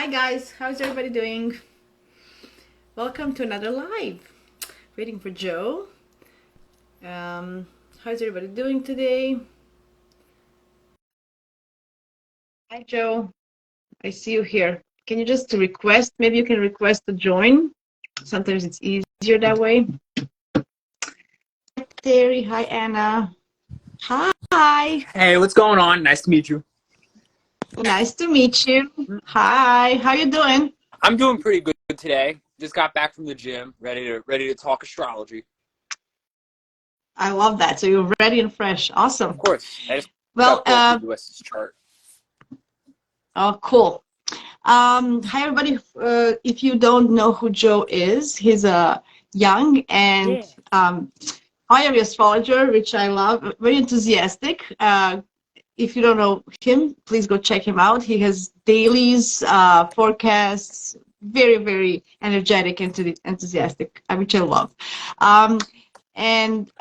Hi guys, how's everybody doing? Welcome to another live. Waiting for Joe. How's everybody doing today? Hi Joe, I see you here. Can you just request? Maybe you can request to join. Sometimes it's easier that way. Hi Terry, hi Anna. Hi. Hey, what's going on? Nice to meet you. Nice to meet you. Hi, how you doing? I'm doing pretty good today. Just got back from the gym, ready to talk astrology. I love that. So you're ready and fresh. Of Awesome. course. I just Well, got pulled up the US's chart. oh, cool. Hi, everybody. If you don't know who Joe is, he's a young and Yeah. fiery astrologer, which I love, very enthusiastic. If you don't know him, please go check him out. He has dailies, forecasts, very, very energetic and enthusiastic, which I love. And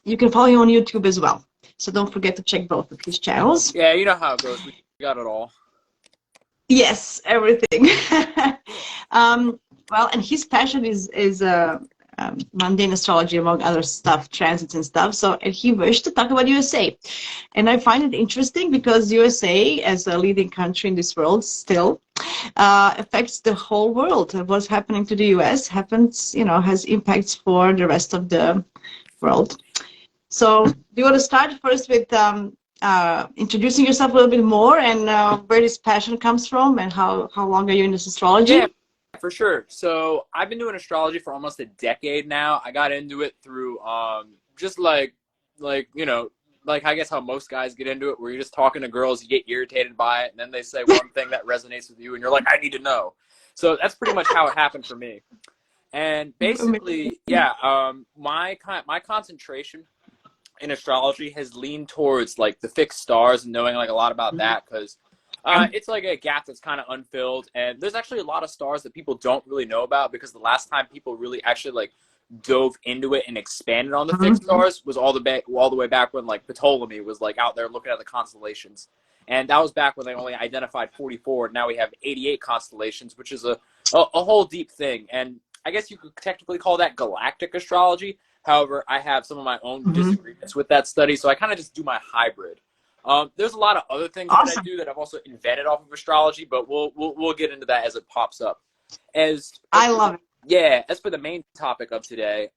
you can follow him on YouTube as well. So don't forget to check both of his channels. Yeah, you know how it goes. We got it all. Yes, everything. Well, and his passion is mundane astrology, among other stuff, transits and stuff. So, and he wished to talk about USA, and I find it interesting because USA, as a leading country in this world, still affects the whole world. What's happening to the US happens, has impacts for the rest of the world. So, do you want to start first with introducing yourself a little bit more and where this passion comes from and how long are you in this Yeah, astrology? for sure. So I've been doing astrology for almost a decade now. I got into it through just like I guess how most guys get into it, where you're just talking to girls, you get irritated by it, and then they say one thing that resonates with you, and you're like, I need to know. So that's pretty much how it happened for me. And basically, yeah, my concentration in astrology has leaned towards like the fixed stars and knowing like a lot about that because it's like a gap that's kind of unfilled, and there's actually a lot of stars that people don't really know about because the last time people really actually like dove into it and expanded on the fixed stars was all the way back when like Ptolemy was like out there looking at the constellations, and that was back when they only identified 44. Now we have 88 constellations, which is a whole deep thing, and I guess you could technically call that galactic astrology. However, I have some of my own Mhm. disagreements with that study, so I kind of just do my hybrid. There's a lot of other things that I Awesome. do that I've also invented off of astrology, but we'll get into that as it pops up. I love it. Yeah, as for the main topic of today,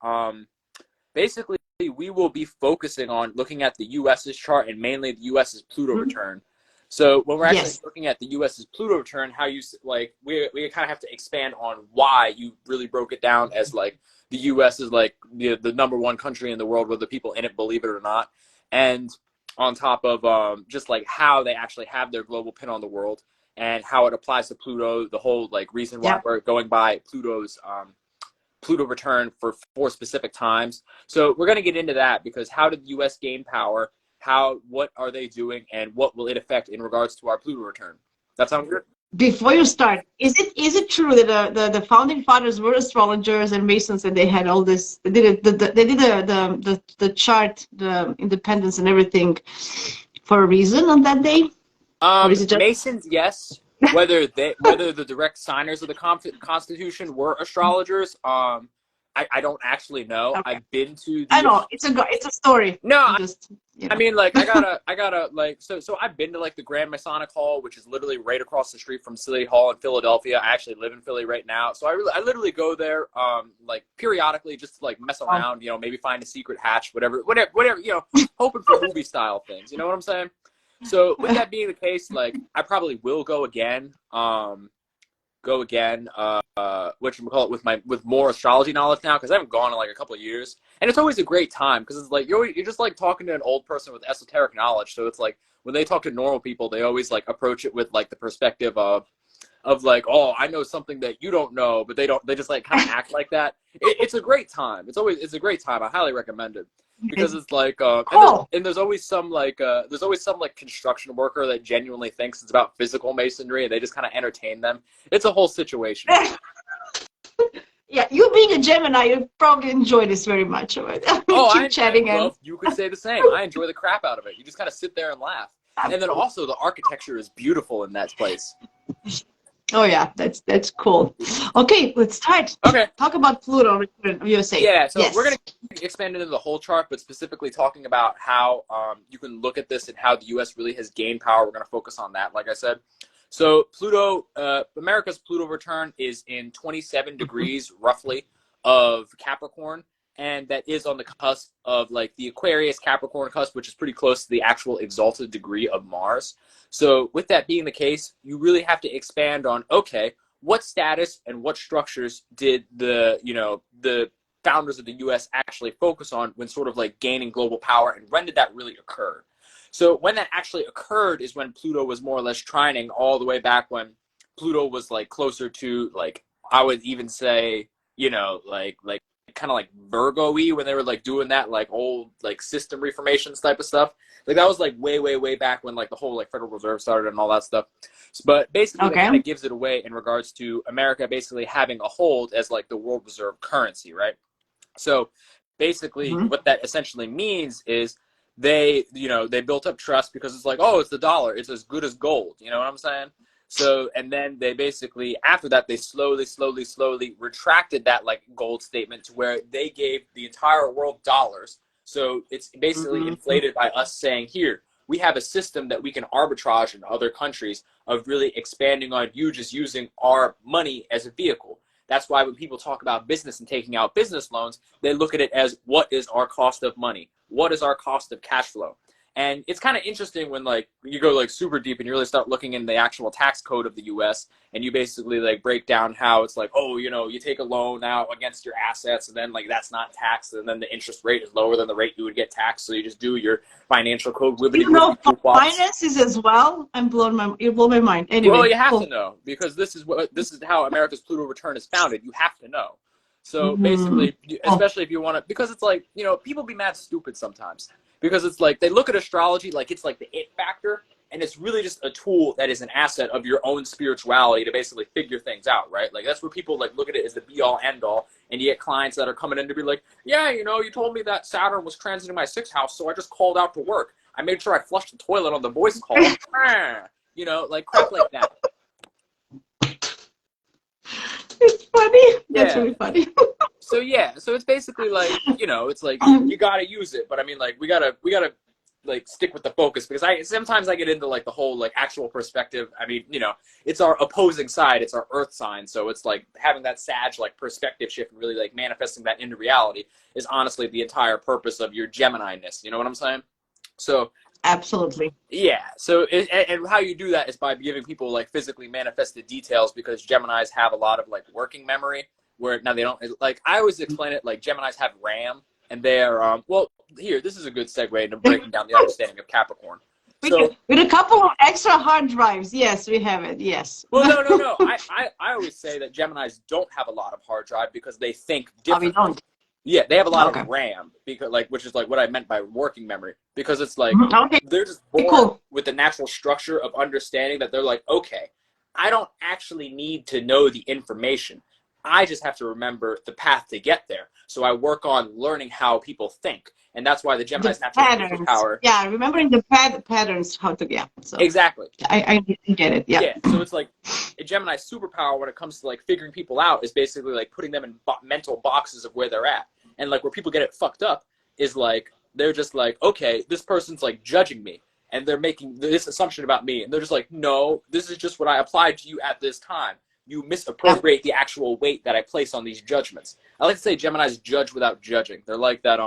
basically we will be focusing on looking at the U.S.'s chart and mainly the U.S.'s Pluto Mhm. return. So when we're actually Yes. looking at the U.S.'s Pluto return, how you like we kind of have to expand on why you really broke it down as like the U.S. is like the number one country in the world, whether people in it believe it or not, and on top of just like how they actually have their global pin on the world and how it applies to Pluto, the whole like reason why Yep. we're going by Pluto's Pluto return for 4 specific times. So we're going to get into that because how did the U.S. gain power? What are they doing, and what will it affect in regards to our Pluto return? That sounds good. Before you start, is it true that the founding fathers were astrologers and Masons and they had all this? They did they did the chart, the independence and everything for a reason on that day, or is it just? Masons, yes. Whether the direct signers of the Constitution were astrologers, I don't actually know. Okay. I've been to I the know it's a story. no, I'm just I mean, like, I gotta, like, so I've been to, like, the Grand Masonic Hall, which is literally right across the street from City Hall in Philadelphia. I actually live in Philly right now. So I literally go there, like, periodically just to, like, mess Oh, around, maybe find a secret hatch, whatever, hoping for movie style things. You know what I'm saying? So with that being the case, like, I probably will go again, which we call it with more astrology knowledge now because I haven't gone in like a couple of years, and it's always a great time because it's like you're just like talking to an old person with esoteric knowledge. So it's like when they talk to normal people, they always like approach it with like the perspective of like, oh, I know something that you don't know, but they just like kind of act like that. It's a great time. It's a great time. I highly recommend it because amazing. it's like Cool. and there's always some like construction worker that genuinely thinks it's about physical masonry and they just kind of entertain them. It's a whole situation. Yeah, you being a Gemini, you probably enjoy this very much. Oh, Keep chatting and well, you could say the same. I enjoy the crap out of it. You just kind of sit there and laugh. And then absolutely. also the architecture is beautiful in that place. Oh yeah, that's cool. Okay, let's start. Okay. Talk about Pluto return of USA. Yeah, so we're going Yes. to expand into the whole chart, but specifically talking about how you can look at this and how the U.S. really has gained power. We're going to focus on that, like I said. So Pluto, America's Pluto return is in 27 Mhm. degrees, roughly, of Capricorn, and that is on the cusp of like the Aquarius Capricorn cusp, which is pretty close to the actual exalted degree of Mars. So with that being the case, you really have to expand on, okay, what status and what structures did the founders of the US actually focus on when sort of like gaining global power, and when did that really occur? So when that actually occurred is when Pluto was more or less trining, all the way back when Pluto was like closer to, like, I would even say, like kind of like Virgo-y, when they were like doing that like old like system reformations type of stuff. Like that was like way back when like the whole like Federal Reserve started and all that stuff. But basically that Okay. kind of gives it away in regards to America basically having a hold as like the world reserve currency, right? So basically Mhm. what that essentially means is they built up trust, because it's like, oh, it's the dollar, it's as good as gold, you know what I'm saying? So, and then they basically, after that, they slowly retracted that like gold statement to where they gave the entire world dollars. So it's basically Mhm. inflated by us saying, here, we have a system that we can arbitrage in other countries of really expanding on you just using our money as a vehicle. That's why when people talk about business and taking out business loans, they look at it as, what is our cost of money? What is our cost of cash flow? And it's kind of interesting when like you go like super deep and you really start looking in the actual tax code of the US, and you basically like break down how it's like, oh, you take a loan out against your assets, and then like that's not taxed, and then the interest rate is lower than the rate you would get taxed. So you just do your financial code wibbity You know wibbity poop wops. finances as well. You blow my mind. Well, Anyway, you have to cool. know, because this is how America's Pluto return is founded. You have to know. So Mhm. basically, Oh, especially if you want to, because it's like, people be mad stupid sometimes, because it's like they look at astrology like it's like the it factor, and it's really just a tool that is an asset of your own spirituality to basically figure things out, right? Like that's where people like look at it as the be all end all, and you get clients that are coming in to be like, yeah, you told me that Saturn was transiting my sixth house, so I just called out to work. I made sure I flushed the toilet on the voice call. Like crap like that. it's funny. That's Yeah. really funny. So yeah, so it's basically like, it's like you gotta use it, but I mean, like we gotta like stick with the focus, because I sometimes I get into like the whole like actual perspective. I mean, it's our opposing side, it's our Earth sign, so it's like having that Sag like perspective shift and really like manifesting that into reality is honestly the entire purpose of your Gemini-ness. You know what I'm saying? So Absolutely. yeah. So and how you do that is by giving people like physically manifested details, because Geminis have a lot of like working memory, where now they don't, like, I always explain it like Geminis have RAM, and they are well, here, this is a good segue into breaking down the understanding of Capricorn. So With a couple of extra hard drives. Yes, we have it. Yes. well, no. I always say that Geminis don't have a lot of hard drive because they think Oh, we differently. don't. Yeah, they have a lot of Okay. RAM, because like, which is like what I meant by working memory, because it's like Mhm. Okay. they're just born Cool. with the natural structure of understanding that they're like, okay, I don't actually need to know the information. I just have to remember the path to get there. So I work on learning how people think. And that's why the The Gemini's natural patterns. superpower. Yeah, remembering the patterns. How to, yeah. So Exactly. I get it. Yeah. Yeah, so it's like a Gemini superpower when it comes to like figuring people out is basically like putting them in mental boxes of where they're at. And like where people get it fucked up is like they're just like, okay, this person's like judging me, and they're making this assumption about me, and they're just like, no, this is just what I applied to you at this time. You Yep. misappropriate the actual weight that I place on these judgments. I like to say Gemini's judge without judging. They're like that,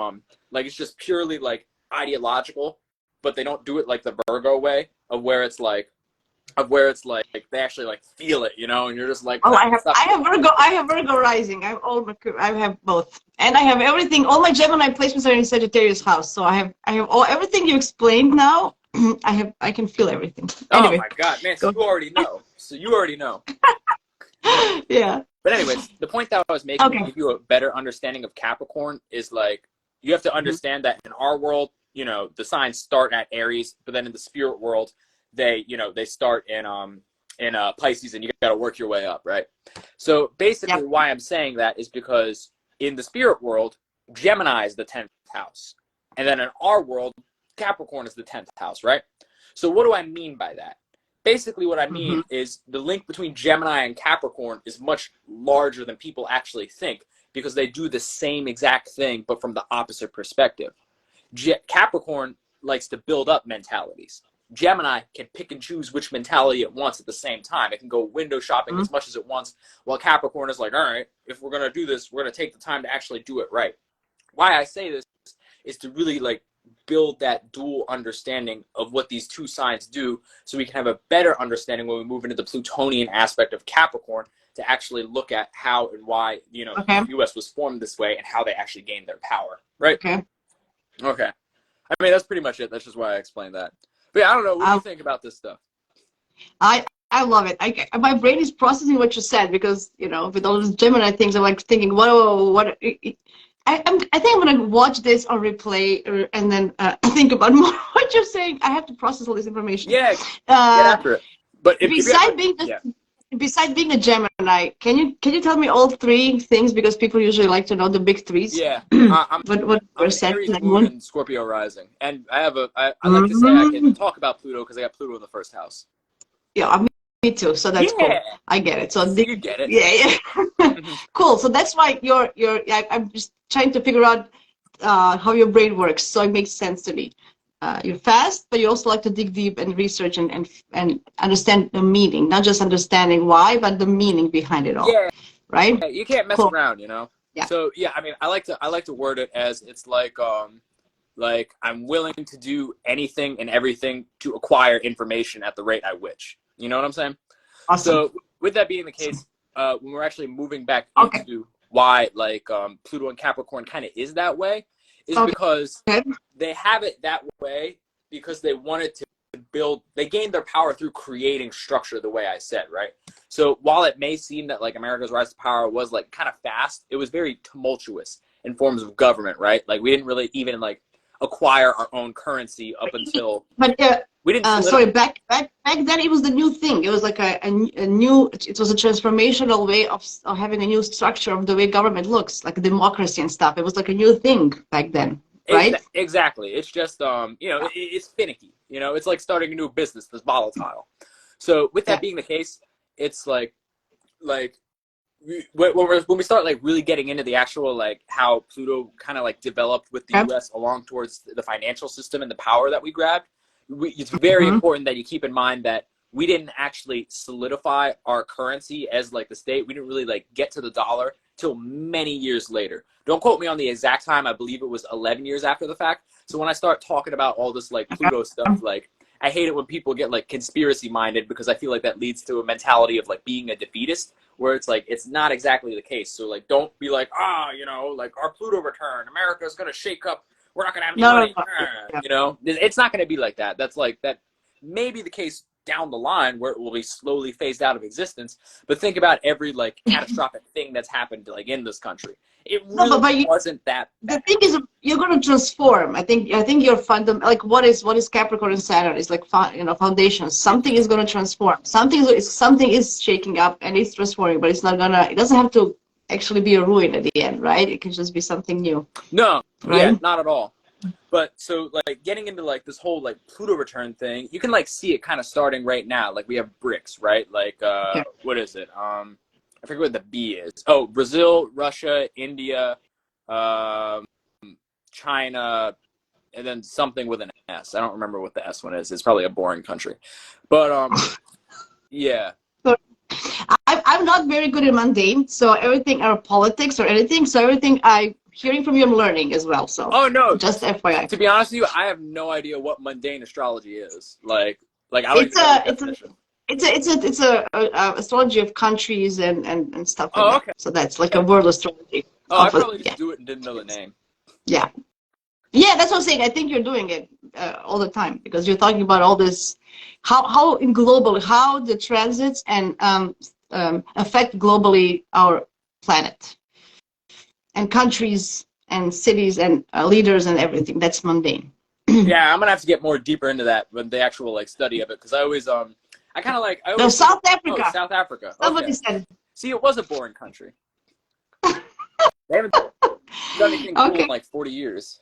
like it's just purely like ideological, but they don't do it like the Virgo way of where it's like they actually like feel it, and you're just like, Oh, nah, stop. I have Virgo. I have Virgo rising. I have both, and I have everything. All my Gemini placements are in Sagittarius house. So I have all everything you explained now. I can feel everything. Oh Anyway, my god, man! So go. you already know. So you already know. Yeah. But anyways, the point that I was making to Okay. give you a better understanding of Capricorn is like you have to Mhm. understand that in our world, the signs start at Aries, but then in the spirit world, they start in Pisces, and you got to work your way up, right? So basically, Yep. why I'm saying that is because in the spirit world, Gemini is the 10th house, and then in our world, Capricorn is the 10th house, right? So what do I mean by that? basically what I mean is the link between Gemini and Capricorn is much larger than people actually think, because they do the same exact thing, but from the opposite perspective. Capricorn likes to build up mentalities. Gemini can pick and choose which mentality it wants at the same time. It can go window shopping as much as it wants, while Capricorn is like, all right, if we're going to do this, we're going to take the time to actually do it right. Why I say this is to really like build that dual understanding of what these two signs do, so we can have a better understanding when we move into the Plutonian aspect of Capricorn, to actually look at how and why, you know, the U.S. was formed this way and how they actually gained their power, right? Okay. I mean, that's pretty much it. That's just why I explained that. But yeah, I don't know. What do you think about this stuff? I love it. My brain is processing what you said, because, you know, with all these Gemini things, I'm like thinking, what? I think I'm gonna watch this on replay, and then think about more what you're saying. I have to process all this information. Yeah, get after it. But besides being a Gemini, can you tell me all three things, because people usually like to know the big threes? Yeah, I'm Aries, Moon, and Scorpio rising, and I like to say I can talk about Pluto because I got Pluto in the first house. Yeah, me too. So that's cool. I get it. So you get it. Yeah. Cool. So that's why I'm just trying to figure out how your brain works. So it makes sense to me. You're fast, but you also like to dig deep and research and understand the meaning, not just understanding why, but the meaning behind it all. Yeah. Right. Yeah, you can't mess around, you know. Yeah. So yeah, I mean, I like to word it as it's like I'm willing to do anything and everything to acquire information at the rate I wish. You know what I'm saying? Awesome. So with that being the case, when we're actually moving back into why like Pluto and Capricorn kind of is that way, is because they have it that way because they wanted to build, they gained their power through creating structure, the way I said, right? So while it may seem that like America's rise to power was like kind of fast, it was very tumultuous in forms of government, right? Like we didn't really even like acquire our own currency up until we didn't sorry, back then it was the new thing. It was like a new, it was a transformational way of having a new structure of the way government looks, like democracy and stuff. It was like a new thing back then, right? Exactly. It's just you know, it's finicky, you know, it's like starting a new business that's volatile. So with that being the case, it's like when we start like really getting into the actual like how Pluto kind of like developed with the U.S. along towards the financial system and the power that we grabbed, it's very important that you keep in mind that we didn't actually solidify our currency as like the state. We didn't really like get to the dollar till many years later. Don't quote me on the exact time. I believe it was 11 years after the fact. So when I start talking about all this like Pluto stuff, like I hate it when people get like conspiracy minded, because I feel like that leads to a mentality of like being a defeatist, where it's like it's not exactly the case. So like don't be like, you know, like our Pluto return, America's gonna shake up, we're not gonna have any money. You know, it's not gonna be like that. That's like that may be the case down the line where it will be slowly phased out of existence. But think about every like catastrophic thing that's happened like in this country. It really wasn't that bad. The thing is, you're going to transform. I think you're like what is Capricorn and Saturn? It's like foundations. Something is going to transform. Something is shaking up and it's transforming, but it's not gonna. It doesn't have to actually be a ruin at the end, right? It can just be something new. No, right? Yeah, not at all. But so like getting into like this whole like Pluto return thing, you can like see it kind of starting right now. Like we have BRICS, right? Like what is it? I forget what the B is. Oh, Brazil, Russia, India, China, and then something with an S. I don't remember what the S one is. It's probably a boring country. But yeah. I'm not very good at mundane, so everything or politics or anything. So everything I'm hearing from you, I'm learning as well. So no, just FYI. To be honest with you, I have no idea what mundane astrology is. Like I don't even know the definition. It's a astrology of countries and stuff like that. Okay. So that's like a world astrology. I probably just do it and didn't know the name. Yeah, that's what I'm saying. I think you're doing it all the time, because you're talking about all this, how in global, how the transits and affect globally our planet and countries and cities and leaders and everything. That's mundane. Yeah, I'm gonna have to get more deeper into that when the actual like study of it, because I always kind of like South Africa. Oh, South Africa. Somebody said it. See, it was a boring country. They haven't done anything cool in like 40 years.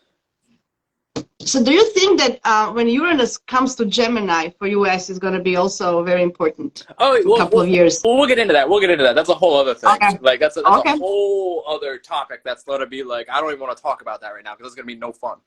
So do you think that when Uranus comes to Gemini for US is going to be also very important Oh, in a couple of years? we'll get into that. We'll get into that. That's a whole other thing. Okay. Like that's a Okay. whole other topic that's gonna be like I don't even want to talk about that right now because it's gonna be no fun.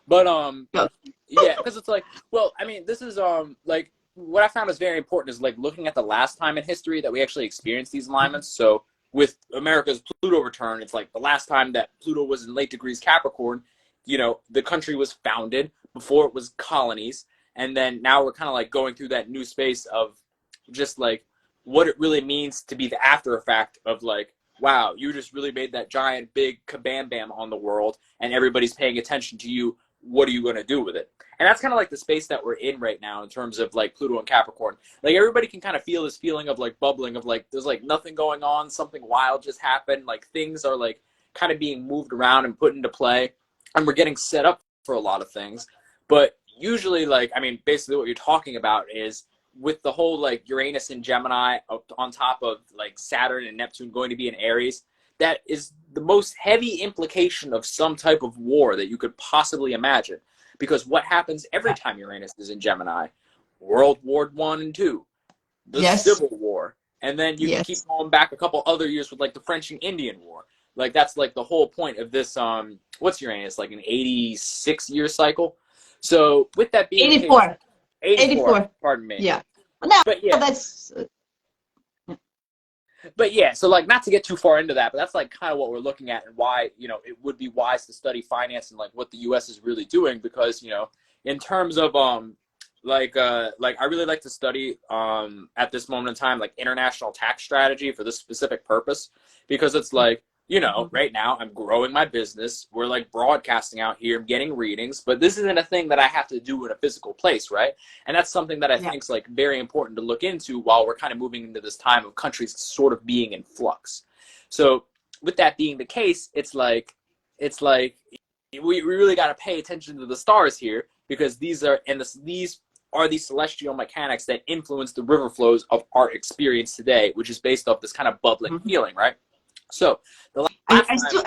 But Good. yeah, because it's like, well, I mean, this is like what I found is very important is like looking at the last time in history that we actually experienced these alignments. So with America's Pluto return, it's like the last time that Pluto was in late degrees Capricorn, you know, the country was founded before it was colonies. And then now we're kind of like going through that new space of just like what it really means to be the after effect of like, wow, you just really made that giant big kabam bam on the world and everybody's paying attention to you. What are you going to do with it? And that's kind of like the space that we're in right now in terms of like Pluto and Capricorn. Like everybody can kind of feel this feeling of like bubbling of like there's like nothing going on, something wild just happened, like things are like kind of being moved around and put into play and we're getting set up for a lot of things. But usually, like, I mean, basically what you're talking about is with the whole like Uranus and Gemini on top of like Saturn and Neptune going to be in Aries, that is the most heavy implication of some type of war that you could possibly imagine. Because what happens every time Uranus is in Gemini? World War I and II, the Yes. Civil War, and then you can keep going back a couple other years with like the French and Indian War. Like that's like the whole point of this. What's Uranus, like an 86-year cycle? So with that being 84. the case, 84. Pardon me. Yeah. No, but yeah, that's. But yeah, so like not to get too far into that, but that's like kind of what we're looking at and why, you know, it would be wise to study finance and like what the US is really doing because, you know, in terms of like I really like to study at this moment in time like international tax strategy for this specific purpose because it's like, you know, right now I'm growing my business. We're like broadcasting out here, I'm getting readings, but this isn't a thing that I have to do in a physical place, right? And that's something that I think is like very important to look into while we're kind of moving into this time of countries sort of being in flux. So with that being the case, it's like we really got to pay attention to the stars here because these are the celestial mechanics that influence the river flows of our experience today, which is based off this kind of bubbling feeling, right? So the I still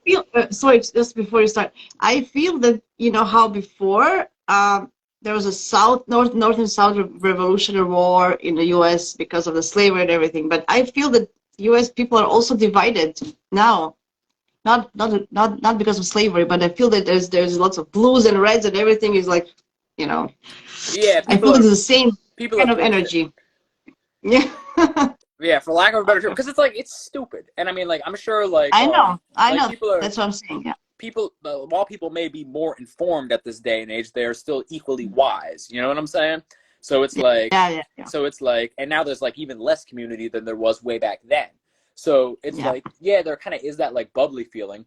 feel sorry, just before you start, I feel that you know how before there was a north and south revolutionary war in the U.S. because of the slavery and everything, but I feel that U.S. people are also divided now, not because of slavery, but I feel that there's lots of blues and reds and everything is like, you know, yeah, I feel it's the same kind of twisted. energy. Yeah. Yeah, for lack of a better term, because it's like it's stupid, and I mean, like I'm sure, like I know, people are, that's what I'm saying. Yeah. People, while people may be more informed at this day and age, they are still equally wise. You know what I'm saying? So it's like, so it's like, and now there's like even less community than there was way back then. So it's like, yeah, there kind of is that like bubbly feeling,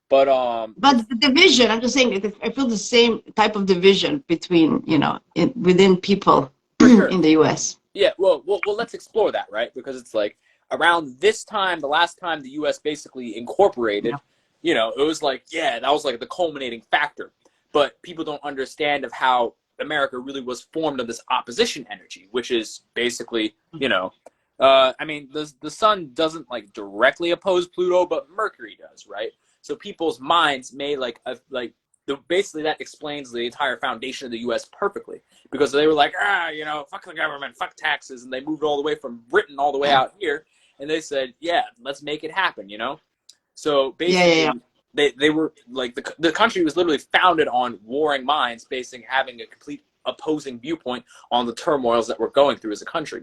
but the division, I'm just saying, I feel the same type of division between, you know, within people in the U.S. Yeah, well, let's explore that, right? Because it's like around this time, the last time the U.S. basically incorporated, you know, it was like, yeah, that was like the culminating factor. But people don't understand of how America really was formed of this opposition energy, which is basically, you know, I mean, the sun doesn't like directly oppose Pluto, but Mercury does, right? So people's minds may basically that explains the entire foundation of the U.S. perfectly because they were like, you know, fuck the government, fuck taxes, and they moved all the way from Britain all the way out here, and they said, yeah, let's make it happen, you know. So basically, they were like the country was literally founded on warring minds, having a complete opposing viewpoint on the turmoils that we're going through as a country,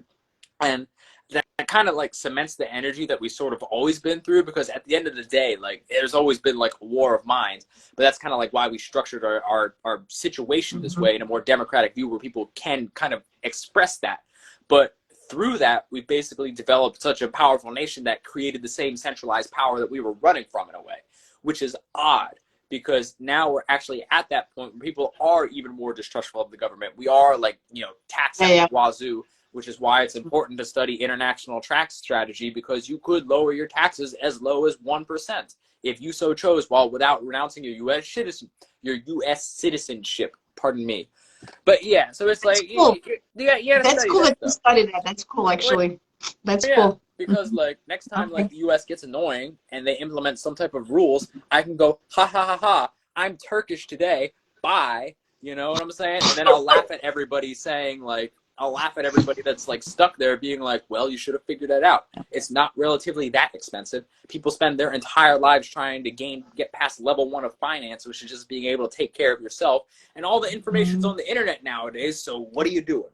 and that kind of like cements the energy that we sort of always been through because at the end of the day, like there's always been like a war of minds, but that's kind of like why we structured our situation this way in a more democratic view where people can kind of express that. But through that, we've basically developed such a powerful nation that created the same centralized power that we were running from in a way, which is odd because now we're actually at that point where people are even more distrustful of the government. We are like, you know, taxing wazoo, which is why it's important to study international tax strategy because you could lower your taxes as low as 1% if you so chose, while without renouncing your U.S. citizenship. Pardon me. But yeah, so it's like cool. That's cool that you studied that. That's cool, actually. That's cool. Because like next time like the U.S. gets annoying and they implement some type of rules, I can go ha ha ha ha. I'm Turkish today. Bye. You know what I'm saying? And then I'll laugh at everybody saying like, I'll laugh at everybody that's like stuck there being like, well, you should have figured that out. It's not relatively that expensive. People spend their entire lives trying to get past level 1 of finance, which is just being able to take care of yourself. And all the information's on the internet nowadays. So what are you doing?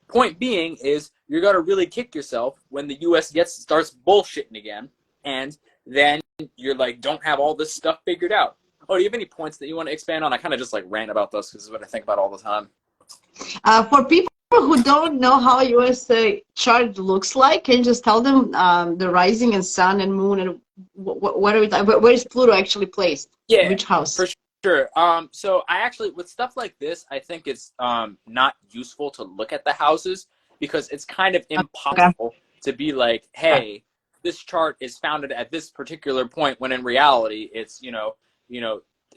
Point being is you're going to really kick yourself when the US starts bullshitting again. And then you're like, don't have all this stuff figured out. Oh, do you have any points that you want to expand on? I kind of just like rant about this because this is what I think about all the time. For people who don't know how US chart looks like, can you just tell them the rising and sun and moon and what are we talking? Where is Pluto actually placed? Yeah, which house? For sure. So I actually, with stuff like this, I think it's not useful to look at the houses because it's kind of impossible to be like, hey, this chart is founded at this particular point when in reality it's, you know,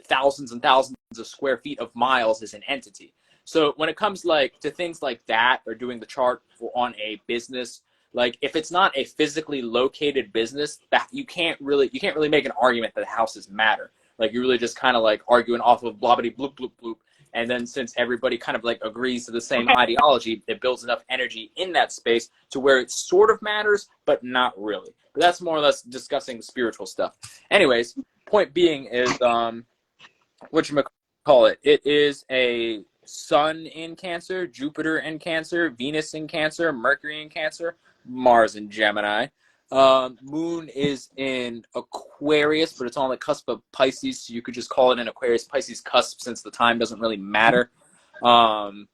thousands and thousands of square feet of miles is an entity. So when it comes like to things like that or doing the chart on a business, like if it's not a physically located business, that you can't really make an argument that houses matter. Like you're really just kind of like arguing off of blah blah bloop bloop bloop. And then since everybody kind of like agrees to the same ideology, it builds enough energy in that space to where it sort of matters, but not really. But that's more or less discussing spiritual stuff. Anyways, point being is whatchamacallit, it is a Sun in Cancer, Jupiter in Cancer, Venus in Cancer, Mercury in Cancer, Mars in Gemini. Moon is in Aquarius, but it's on the cusp of Pisces, so you could just call it an Aquarius Pisces cusp since the time doesn't really matter. And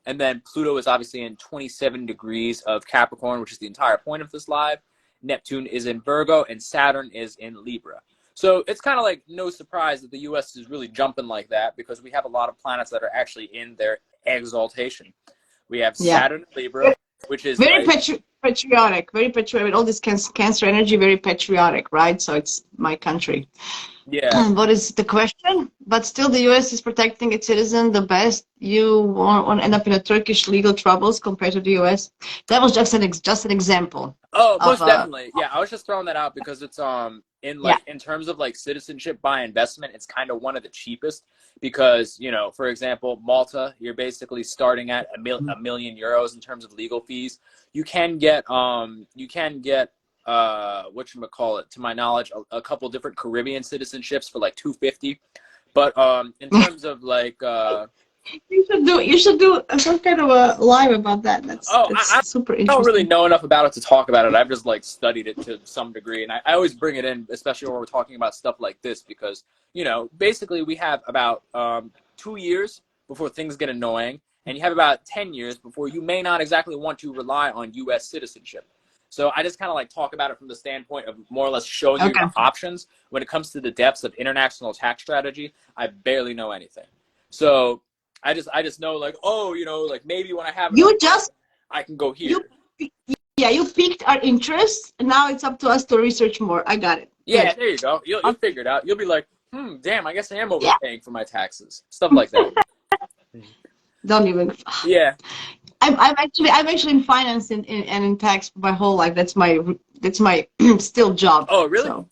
then Pluto is obviously in 27 degrees of Capricorn, which is the entire point of this live. Neptune is in Virgo, and Saturn is in Libra. So it's kind of like no surprise that the U.S. is really jumping like that because we have a lot of planets that are actually in their exaltation. We have Saturn in Libra, which is very like, patriotic, very patriotic. All this cancer energy, very patriotic, right? So it's my country. Yeah. What is the question? But still, the U.S. is protecting its citizen the best. You won't end up in a Turkish legal troubles compared to the U.S. That was just an example. Oh, most definitely. Yeah, I was just throwing that out because it's in terms of like citizenship by investment, it's kind of one of the cheapest because, you know, for example, Malta, you're basically starting at a million euros in terms of legal fees. You can get whatchamacallit, to my knowledge, a couple different Caribbean citizenships for like $250. But in terms of like you should do some kind of a live about that. That's super interesting. I don't really know enough about it to talk about it. I've just like studied it to some degree, and I always bring it in, especially when we're talking about stuff like this, because, you know, basically we have about 2 years before things get annoying, and you have about 10 years before you may not exactly want to rely on U.S. citizenship. So I just kind of like talk about it from the standpoint of more or less showing you the options. When it comes to the depths of international tax strategy, I barely know anything. So I just know like, oh, you know, like maybe when I have I can go here. You piqued our interest, and now it's up to us to research more. I got it. Yeah, there you go. You'll figure it out. You'll be like, damn, I guess I am overpaying for my taxes. Stuff like that. Don't even. Yeah. I'm actually in finance and in tax my whole life. That's my still job. Oh, really? So,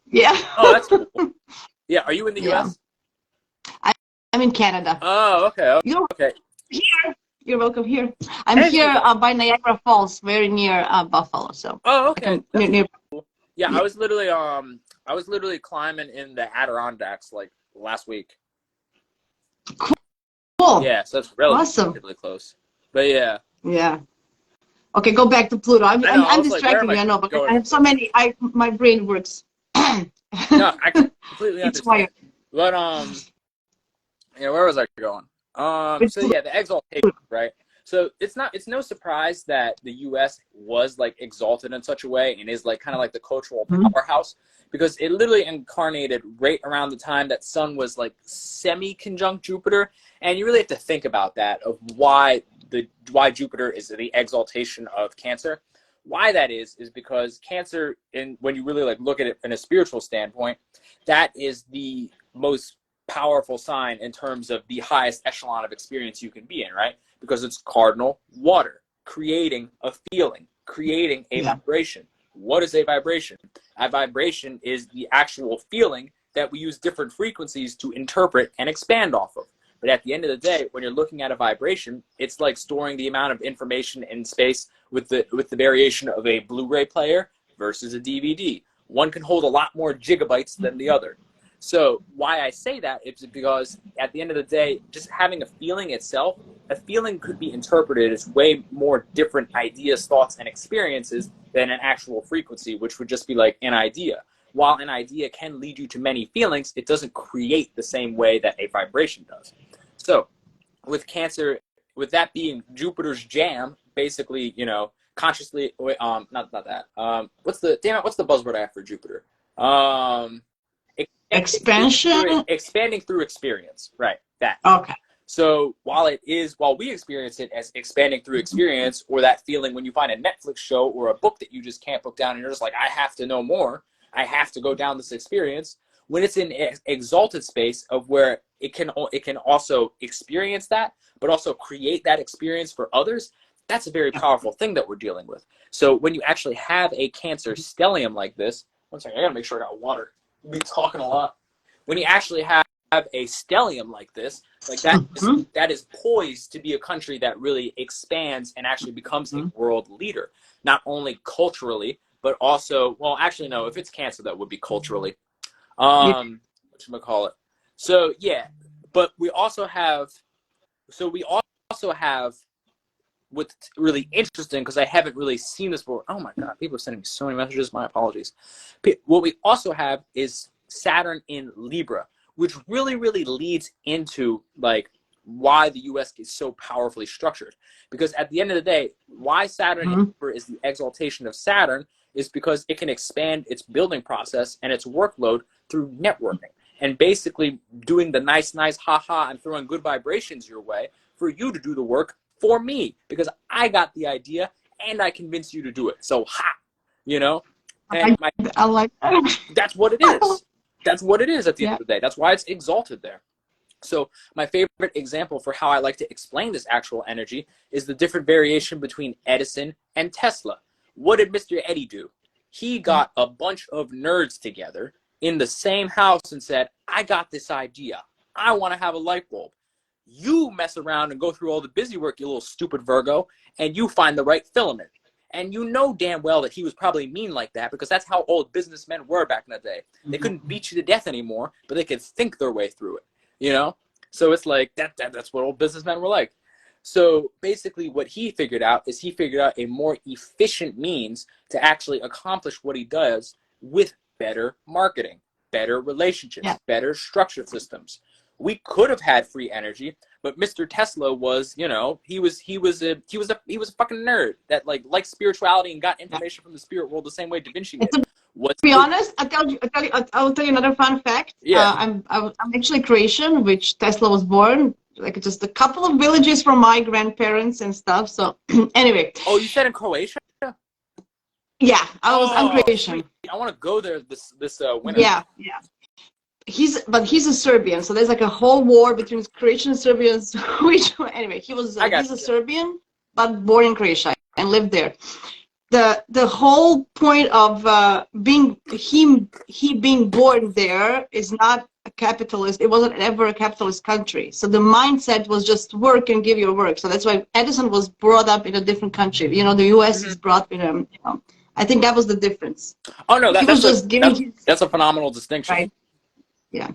yeah. Oh, that's cool. Yeah. Are you in the U.S.? I'm in Canada. Oh, okay. Okay. Here. You're welcome here. I'm here by Niagara Falls, very near Buffalo. So. Oh, okay. Near. Cool. Yeah, I was literally climbing in the Adirondacks like last week. Cool. Yeah, so that's relatively close. But yeah. Yeah. Okay, go back to Pluto. I'm distracting you, I know, because I have so many. My brain works. No, I completely understand. But yeah, where was I going? So yeah, the exaltation, right? So it's no surprise that the U.S. was like exalted in such a way and is like kind of like the cultural powerhouse, because it literally incarnated right around the time that Sun was like semi-conjunct Jupiter, and you really have to think about that of why Jupiter is the exaltation of Cancer. Why that is because Cancer, when you really like look at it in a spiritual standpoint, that is the most powerful sign in terms of the highest echelon of experience you can be in, right? Because it's cardinal water, creating a feeling, creating a vibration. What is a vibration? A vibration is the actual feeling that we use different frequencies to interpret and expand off of. But at the end of the day, when you're looking at a vibration, it's like storing the amount of information in space with the variation of a Blu-ray player versus a DVD. One can hold a lot more gigabytes than the other. So why I say that is because at the end of the day, just having a feeling itself, a feeling could be interpreted as way more different ideas, thoughts, and experiences than an actual frequency, which would just be like an idea. While an idea can lead you to many feelings, it doesn't create the same way that a vibration does. So with Cancer, with that being Jupiter's jam, basically, you know, consciously, not that. What's the buzzword I have for Jupiter? Expansion? Expanding through experience, right? That. Okay. So while we experience it as expanding through experience, or that feeling when you find a Netflix show or a book that you just can't put down and you're just like, I have to know more, I have to go down this experience. When it's in exalted space of where it can also experience that, but also create that experience for others, that's a very powerful thing that we're dealing with. So when you actually have a Cancer stellium like this, one second, I gotta make sure I got water. I've been talking a lot. When you actually have a stellium like this, like that is poised to be a country that really expands and actually becomes a world leader, not only culturally, but also, well, actually, no, if it's Cancer, that would be culturally. Whatchamacallit. So, yeah, but we also have what's really interesting, because I haven't really seen this before. Oh my God, people are sending me so many messages. My apologies. What we also have is Saturn in Libra, which really, really leads into like why the U.S. is so powerfully structured. Because at the end of the day, why Saturn in Libra is the exaltation of Saturn is because it can expand its building process and its workload through networking and basically doing the nice, ha-ha, and throwing good vibrations your way for you to do the work for me, because I got the idea and I convinced you to do it. So, you know? And I like that. That's what it is. That's what it is at the end of the day. That's why it's exalted there. So my favorite example for how I like to explain this actual energy is the different variation between Edison and Tesla. What did Mr. Eddy do? He got a bunch of nerds together in the same house and said, I got this idea. I want to have a light bulb. You mess around and go through all the busy work, you little stupid Virgo, and you find the right filament. And you know damn well that he was probably mean like that, because that's how old businessmen were back in the day. They couldn't beat you to death anymore, but they could think their way through it, you know? So it's like, that's what old businessmen were like. So basically what he figured out is he figured out a more efficient means to actually accomplish what he does with better marketing, better relationships, better structure systems. We could have had free energy, but Mr. Tesla was, you know, he was a fucking nerd that liked spirituality and got information from the spirit world the same way Da Vinci did. To be honest, I'll tell you another fun fact. Yeah. I'm actually Croatian, which Tesla was born, like just a couple of villages from my grandparents and stuff. So anyway. Oh, you said in Croatia? Yeah, I'm Croatian. Sweet. I want to go there this winter. Yeah. He's a Serbian, so there's like a whole war between Croatian and Serbians. Which anyway, he's a Serbian, but born in Croatia and lived there. The whole point of being born there is not a capitalist. It wasn't ever a capitalist country. So the mindset was just work and give your work. So that's why Edison was brought up in a different country. You know, the U.S. is brought in a. You know, I think that was the difference. Oh no, that's a phenomenal distinction. Right? Yeah.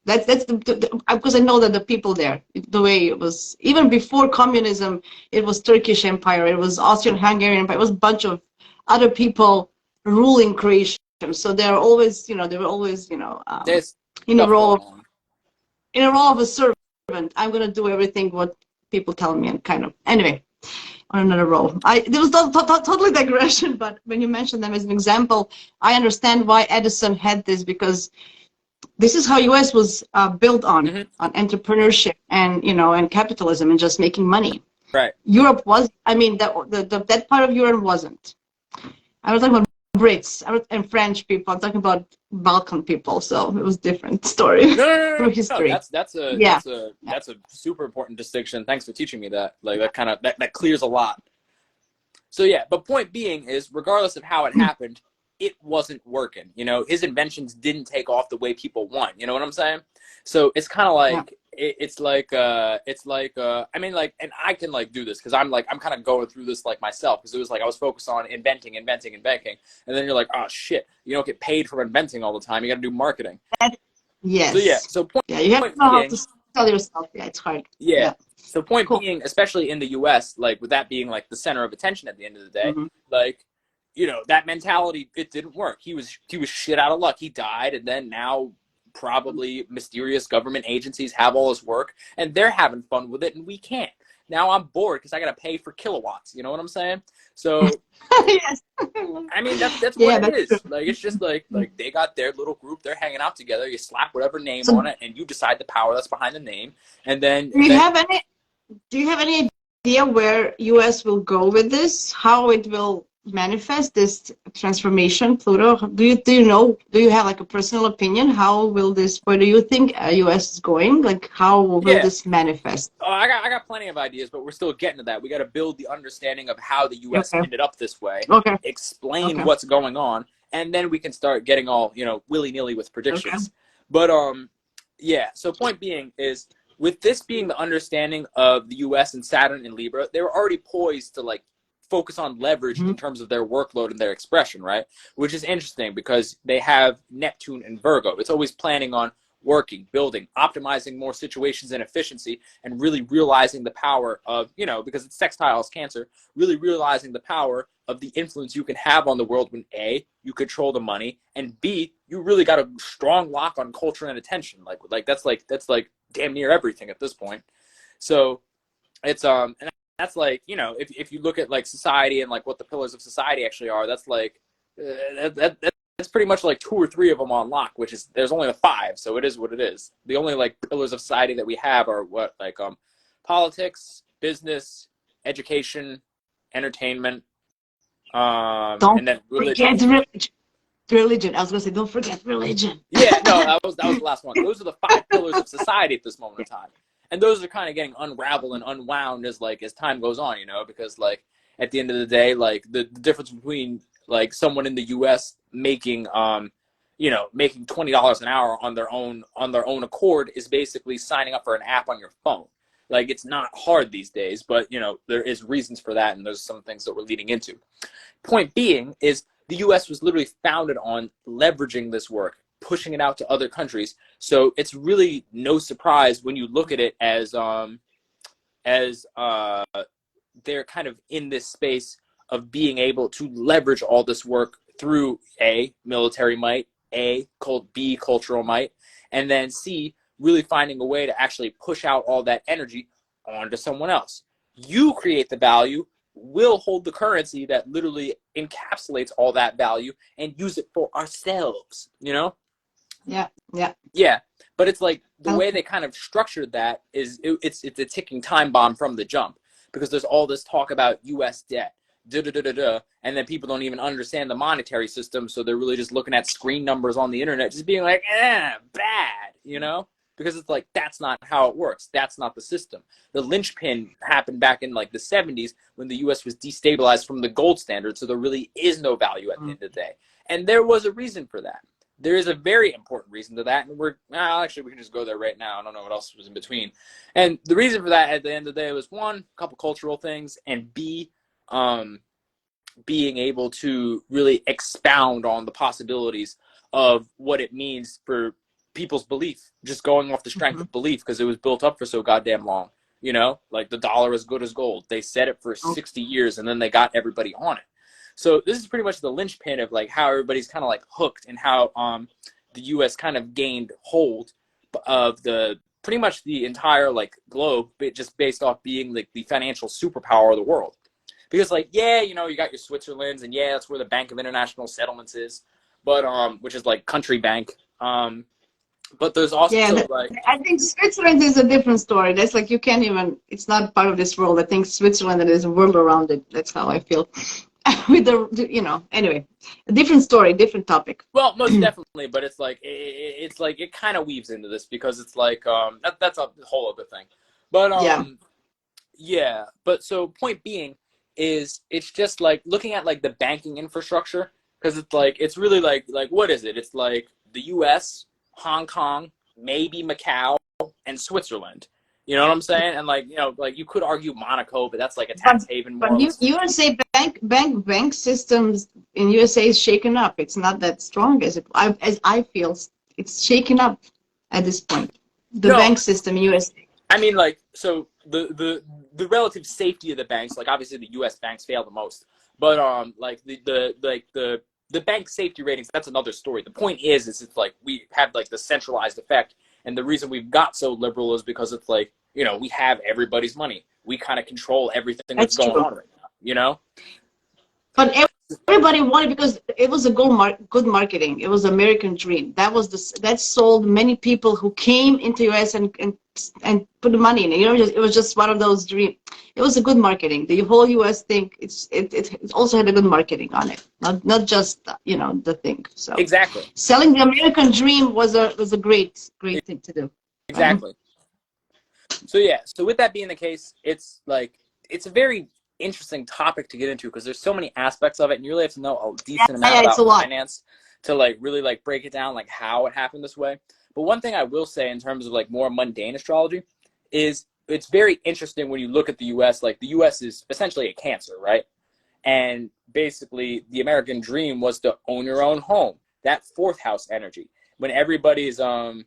That's because I know that the people there, the way it was, even before communism, it was Turkish Empire, it was Austrian-Hungarian Empire, it was a bunch of other people ruling Croatia. So they were always, in a role of a servant. I'm gonna do everything what people tell me, and kind of anyway. On another role. There was totally digression, but when you mentioned them as an example, I understand why Edison had this, because this is how U.S. was built on entrepreneurship and and capitalism and just making money. Right. Europe was. I mean, that part of Europe wasn't. I was talking about Brits and French people. I'm talking about Balkan people. So it was a different story. No. Through history. No, that's a super important distinction. Thanks for teaching me that. Like that clears a lot. So yeah, but point being is, regardless of how it happened, it wasn't working. You know, his inventions didn't take off the way people want. You know what I'm saying? So it's kind of Yeah. like I mean, like, and I can like do this because I'm kind of going through this like myself, because it was like I was focused on inventing, and then you're like, oh shit, you don't get paid for inventing all the time. You got to do marketing. So yeah, Yes. so Yeah, you have to point know how being, to sell yourself. Yeah, it's hard. yeah. Yeah. So point Cool. being, especially in the U.S., like with that being like the center of attention at the end of the day, Hmm. like, you know, that mentality, it didn't work. He was shit out of luck. He died, and then now probably mysterious government agencies have all his work, and they're having fun with it, and we can't. Now I'm bored because I got to pay for kilowatts. You know what I'm saying? So Yes. I mean, that's what Yeah, it that's true. is. Like, it's just like they got their little group, they're hanging out together. You slap whatever name So on it, and you decide the power that's behind the name, and then do you have any do you have any idea where US will go with this? How it will manifest this transformation, Pluto? Do you have like a personal opinion? How will this, where do you think US is going? Like how will yeah. this manifest? Oh, I got plenty of ideas, but we're still getting to that. We got to build the understanding of how the U.S. Okay. ended up this way, Okay. explain Okay. what's going on, and then we can start getting all, you know, willy nilly with Okay. predictions. But yeah. So point being is, with this being the understanding of the U.S. and Saturn and Libra, they were already poised to like focus on leverage Mhm. in terms of their workload and their expression, right? Which is interesting because they have Neptune and Virgo. It's always planning on working, building, optimizing more situations and efficiency, and really realizing the power of, you know, because it's sextiles Cancer, really realizing the power of the influence you can have on the world when A, you control the money, and B, you really got a strong lock on culture and attention. Like that's like damn near everything at this point. So it's and that's like, you know, if you look at like society and like what the pillars of society actually are, that's like that's pretty much like 2 or 3 of them on lock, which is, there's only the 5, so it is what it is. The only like pillars of society that we have are what, like politics, business, education, entertainment, Don't and then religion. forget religion. Religion. I was gonna say, don't forget religion. Yeah, no, that was the last one. Those are the 5 pillars of society at this moment in time, and those are kind of getting unraveled and unwound as time goes on, you know, because like at the end of the day, like the difference between like someone in the U.S. making you know, making $20 an hour on their own accord is basically signing up for an app on your phone. Like, it's not hard these days, but you know, there is reasons for that, and there's some things that we're leading into. Point being is, the US was literally founded on leveraging this work, pushing it out to other countries. So it's really no surprise when you look at it as they're kind of in this space of being able to leverage all this work through A, military might, B, cultural might, and then C, really finding a way to actually push out all that energy onto someone else. You create the value, we'll hold the currency that literally encapsulates all that value and use it for ourselves, you know? Yeah. Yeah. Yeah, but it's like the I way they kind of structured that is it's a ticking time bomb from the jump, because there's all this talk about U.S. debt, and then people don't even understand the monetary system, so they're really just looking at screen numbers on the internet, just being like, bad, you know? Because it's like, that's not how it works. That's not the system. The linchpin happened back in like the 70s when the U.S. was destabilized from the gold standard, so there really is no value at the end of the day. And there was a reason for that. There is a very important reason to that, and actually we can just go there right now. I don't know what else was in between. And the reason for that at the end of the day was, one, a couple cultural things, and B, being able to really expound on the possibilities of what it means for people's belief, just going off the strength of belief, because it was built up for so goddamn long. You know, like the dollar is good as gold. They said it for 60 years, and then they got everybody on it. So this is pretty much the linchpin of like how everybody's kind of like hooked, and how the U.S. kind of gained hold of the pretty much the entire like globe, just based off being like the financial superpower of the world. Because like, yeah, you know, you got your Switzerlands, and yeah, that's where the Bank of International Settlements is, but which is like country bank. But there's also like, I think Switzerland is a different story. That's like, you can't even, it's not part of this world. I think Switzerland, there is a world around it. That's how I feel. With the, you know, anyway, a different story, different topic. well, most definitely, but it's like it kind of weaves into this, because it's like that's a whole other thing. But Yeah. but so point being is, it's just like looking at like the banking infrastructure. because it's like, it's really like what is it? It's like the U.S., Hong Kong, maybe Macau, and Switzerland. You know what I'm saying? And like, you know, like you could argue Monaco, but that's like a tax haven more or But less. USA bank systems in USA is shaken up. It's not that strong as I feel. It's shaken up at this point. The bank system in USA. I mean, like, so the relative safety of the banks, like obviously the U.S. banks fail the most, but like the bank safety ratings, that's another story. The point is it's like we have like the centralized effect, and the reason we've got so liberal is because it's like, you know, we have everybody's money. We kind of control everything that's going on right now, you know? But everybody wanted, because it was a good marketing. It was American dream. That sold many people who came into US and put the money in it. You know, it was just one of those dreams. It was a good marketing. The whole US thing, it also had a good marketing on it. Not just, you know, the thing. So exactly, selling the American dream was a great thing to do. Exactly. So yeah, so with that being the case, it's like, it's a very interesting topic to get into because there's so many aspects of it, and you really have to know a decent amount about finance to like really like break it down, like how it happened this way. But one thing I will say in terms of like more mundane astrology is it's very interesting when you look at the US. Like the US is essentially a Cancer, right? And basically the American dream was to own your own home. That fourth house energy. When everybody's like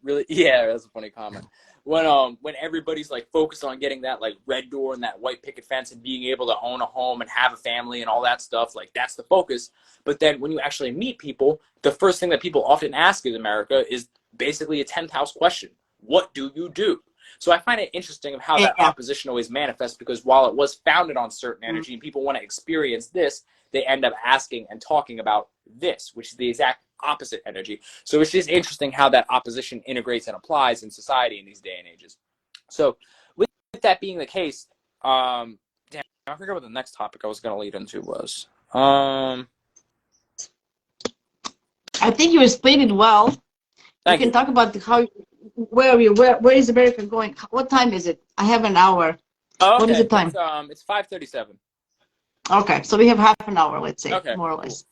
really, yeah, that's a funny comment. When everybody's like focused on getting that like red door and that white picket fence and being able to own a home and have a family and all that stuff, like that's the focus. But then when you actually meet people, the first thing that people often ask in America is basically a 10th house question. What do you do? So I find it interesting of how that opposition always manifests, because while it was founded on certain energy and people want to experience this, they end up asking and talking about this, which is the exact opposite energy. So it's just interesting how that opposition integrates and applies in society in these day and ages. So with that being the case, damn, I forget what the next topic I was going to lead into was. I think you explained it well. You can talk about where is America going? What time is it? I have an hour. Oh, okay. What is the time? It's 5:37. Okay, so we have half an hour, let's say, more or less.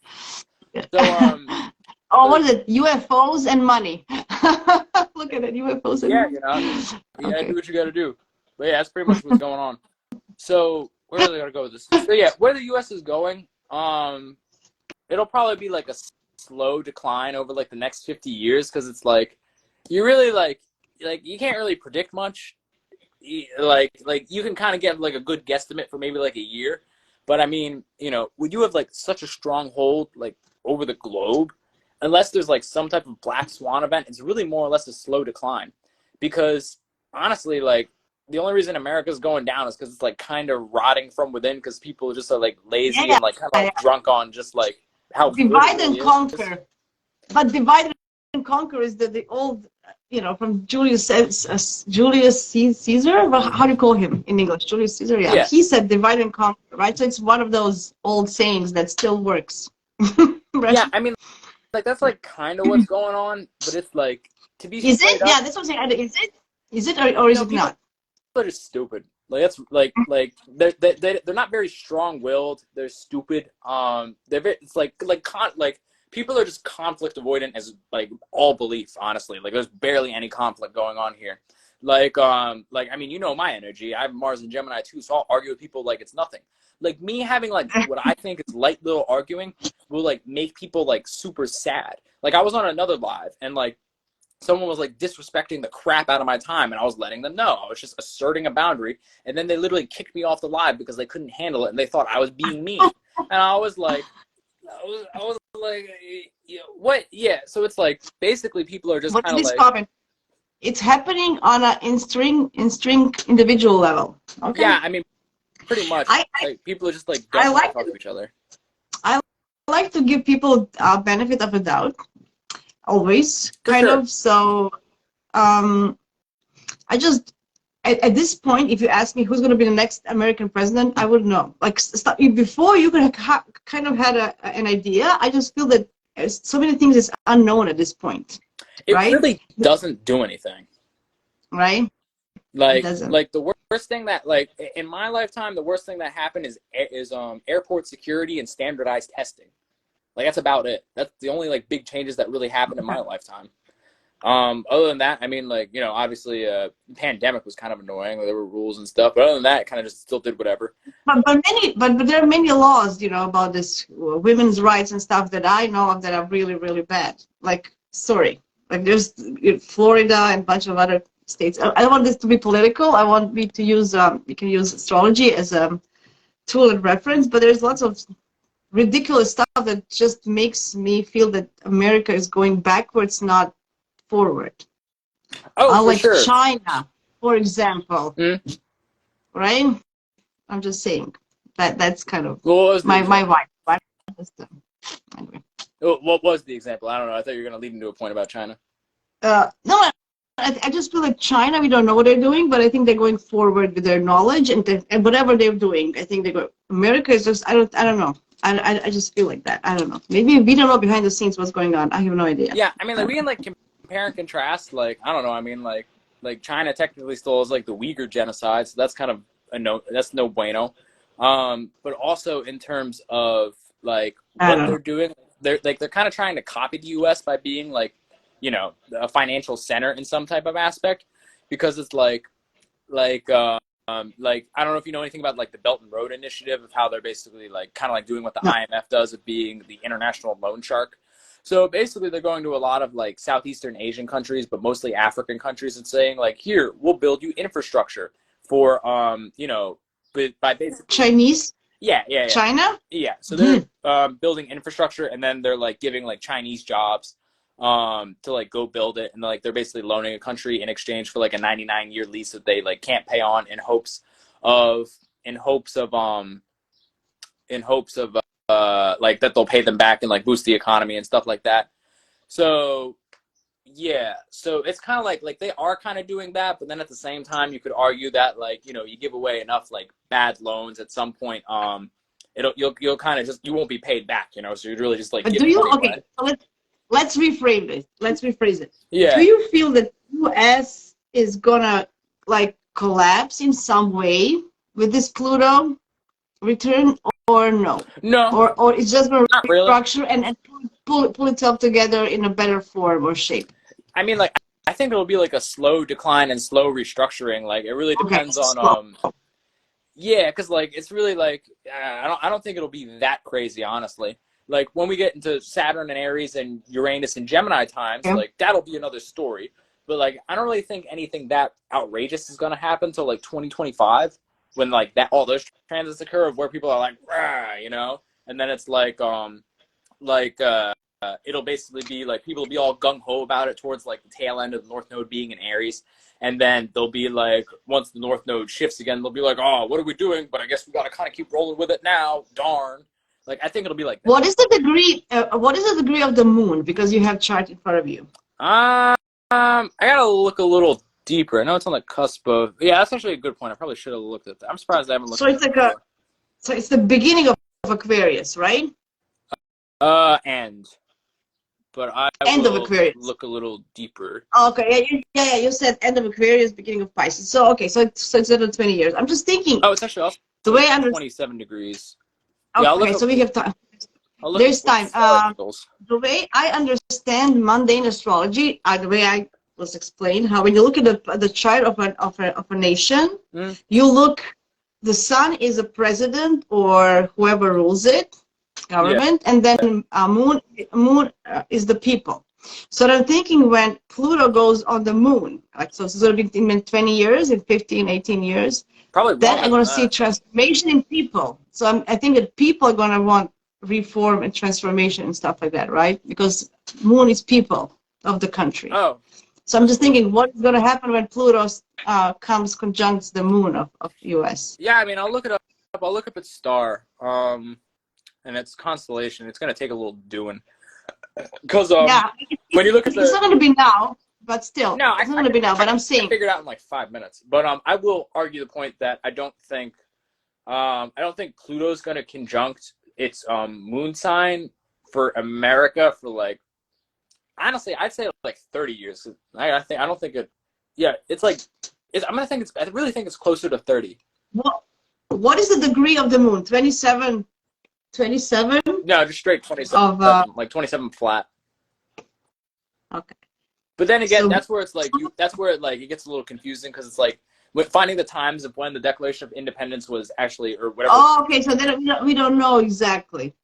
So what is it? UFOs and money. Look at it, UFOs and money. You know, you gotta do what you gotta do. But yeah, that's pretty much what's going on. So where are they gonna go with this? So yeah, where the U.S. is going, it'll probably be like a slow decline over like the next 50 years, because it's like you really like you can't really predict much. Like you can kind of get like a good guesstimate for maybe like a year, but I mean, you know, when you have like such a strong hold like over the globe, unless there's like some type of black swan event, it's really more or less a slow decline. Because honestly, like the only reason America's going down is because it's like kind of rotting from within, because people just are like lazy and like kind of like drunk on just like how divide and conquer. But divide and conquer is the old, you know, from Julius Caesar. Well, how do you call him in English? Julius Caesar. Yeah. He said divide and conquer, right? So it's one of those old sayings that still works. Right? Yeah, I mean, like that's like kind of what's going on, but it's like, to be is it? Yeah, that's what I'm saying. Is it or is it not? People are just stupid. Like that's like they're not very strong-willed. They're stupid. It's like people are just conflict avoidant as like all belief. Honestly, like there's barely any conflict going on here. Like I mean, you know my energy. I have Mars and Gemini too, so I'll argue with people like it's nothing. Like me having like what I think is light little arguing will like make people like super sad. Like I was on another live and like someone was like disrespecting the crap out of my time, and I was letting them know. I was just asserting a boundary, and then they literally kicked me off the live because they couldn't handle it and they thought I was being mean. And I was like, what? Yeah. So it's like basically people are just kind of like. It's happening on a in string individual level. Okay. Yeah, I mean, pretty much. Like people are just like don't talk to each other. I like to give people a benefit of a doubt. Always, kind of. So, I just at this point, if you ask me who's going to be the next American president, I wouldn't know. Like before, you could kind of had an idea. I just feel that so many things is unknown at this point. It really doesn't do anything, right? Like the worst thing that, like, in my lifetime, the worst thing that happened is airport security and standardized testing. Like, that's about it. That's the only, like, big changes that really happened in my lifetime. Other than that, I mean, like, you know, obviously, pandemic was kind of annoying. There were rules and stuff, but other than that, it kind of just still did whatever. But there are many laws, you know, about this women's rights and stuff that I know of that are really, really bad. Like, sorry, like there's Florida and a bunch of other states. I don't want this to be political. I want me to use, you can use astrology as a tool and reference, but there's lots of ridiculous stuff that just makes me feel that America is going backwards, not forward. Oh, for Like sure. China, for example, right? I'm just saying that's kind of my wife. Anyway. What was the example? I don't know. I thought you were going to lead into a point about China. No, I just feel like China, we don't know what they're doing, but I think they're going forward with their knowledge and whatever they're doing. I think they go. America is just I don't know. I just feel like that. I don't know. Maybe we don't know behind the scenes what's going on. I have no idea. Yeah, I mean, like we can like compare and contrast. Like I don't know. I mean, like China technically still is like the Uyghur genocide, so that's kind of that's no bueno. But also in terms of like what they're doing, they're kind of trying to copy the U.S. by being like, you know, a financial center in some type of aspect, because it's like I don't know if you know anything about like the Belt and Road Initiative, of how they're basically like kind of like doing what the IMF does of being the international loan shark. So basically they're going to a lot of like Southeastern Asian countries, but mostly African countries, and saying like, here, we'll build you infrastructure for, you know, by basically Chinese. Yeah. China? Yeah. So they're building infrastructure, and then they're like giving like Chinese jobs to like go build it, and like they're basically loaning a country in exchange for like a 99-year lease that they like can't pay on, in hopes of like that they'll pay them back and like boost the economy and stuff like that. So yeah, so it's kind of like they are kind of doing that, but then at the same time you could argue that, like, you know, you give away enough like bad loans, at some point you'll kind of just, you won't be paid back, you know, so you'd really just like give money away. So let's rephrase it. Yeah. Do you feel that US is gonna like collapse in some way with this Pluto return, or no? No. Or it's just gonna restructure really. and pull itself together in a better form or shape? I mean, like, I think it'll be like a slow decline and slow restructuring. Like, it really depends on yeah, because like it's really like I don't think it'll be that crazy, honestly. Like when we get into Saturn and Aries and Uranus and Gemini times, like that'll be another story. But like I don't really think anything that outrageous is going to happen until like 2025, when like that all those transits occur, of where people are like, rah, you know, and then it's like it'll basically be like people will be all gung-ho about it towards like the tail end of the North Node being in Aries. And then they'll be like, once the North Node shifts again, they'll be like, oh, what are we doing? But I guess we got to kind of keep rolling with it now. Darn. Like, I think it'll be like that. What is the degree? What is the degree of the moon? Because you have chart in front of you. I gotta look a little deeper. I know it's on the cusp of. Yeah, that's actually a good point. I probably should have looked at that. I'm surprised I haven't looked. So it's like so it's the beginning of Aquarius, right? But I end will of Aquarius. Look a little deeper. Okay, yeah. You said end of Aquarius, beginning of Pisces. So okay, so it's another 20 years. I'm just thinking. Oh, it's actually also the way I 27 degrees. Okay, so we have time. There's time. The way I understand mundane astrology, the way I was explained, how when you look at the chart of a nation, you look. The sun is a president or whoever rules it, government, and then moon is the people. So I'm thinking when Pluto goes on the moon, like so it's going to be in 20 years, in 15, 18 years, probably then I'm going to see transformation in people. So I think that people are going to want reform and transformation and stuff like that, right? Because moon is people of the country. Oh. So I'm just thinking, what is going to happen when Pluto comes conjuncts the moon of US? Yeah, I mean, I'll look it up. I'll look up its star, and its constellation. It's going to take a little doing. Because when you look at it's not going to be now, but still. No, it's not going to be now. But I'm saying. I figured it out in like 5 minutes. But I will argue the point that I don't think Pluto's going to conjunct its moon sign for America for like. Honestly, I'd say like 30 years. I don't think it. Yeah, it's like I really think it's closer to 30. What is the degree of the moon? 27? 27 No, just straight 27, of like 27 flat. okay. But then again, So, that's where it's like that's where it gets a little confusing, because it's like finding the times of when the Declaration of Independence was actually, or whatever. oh, okay. So then we don't know exactly.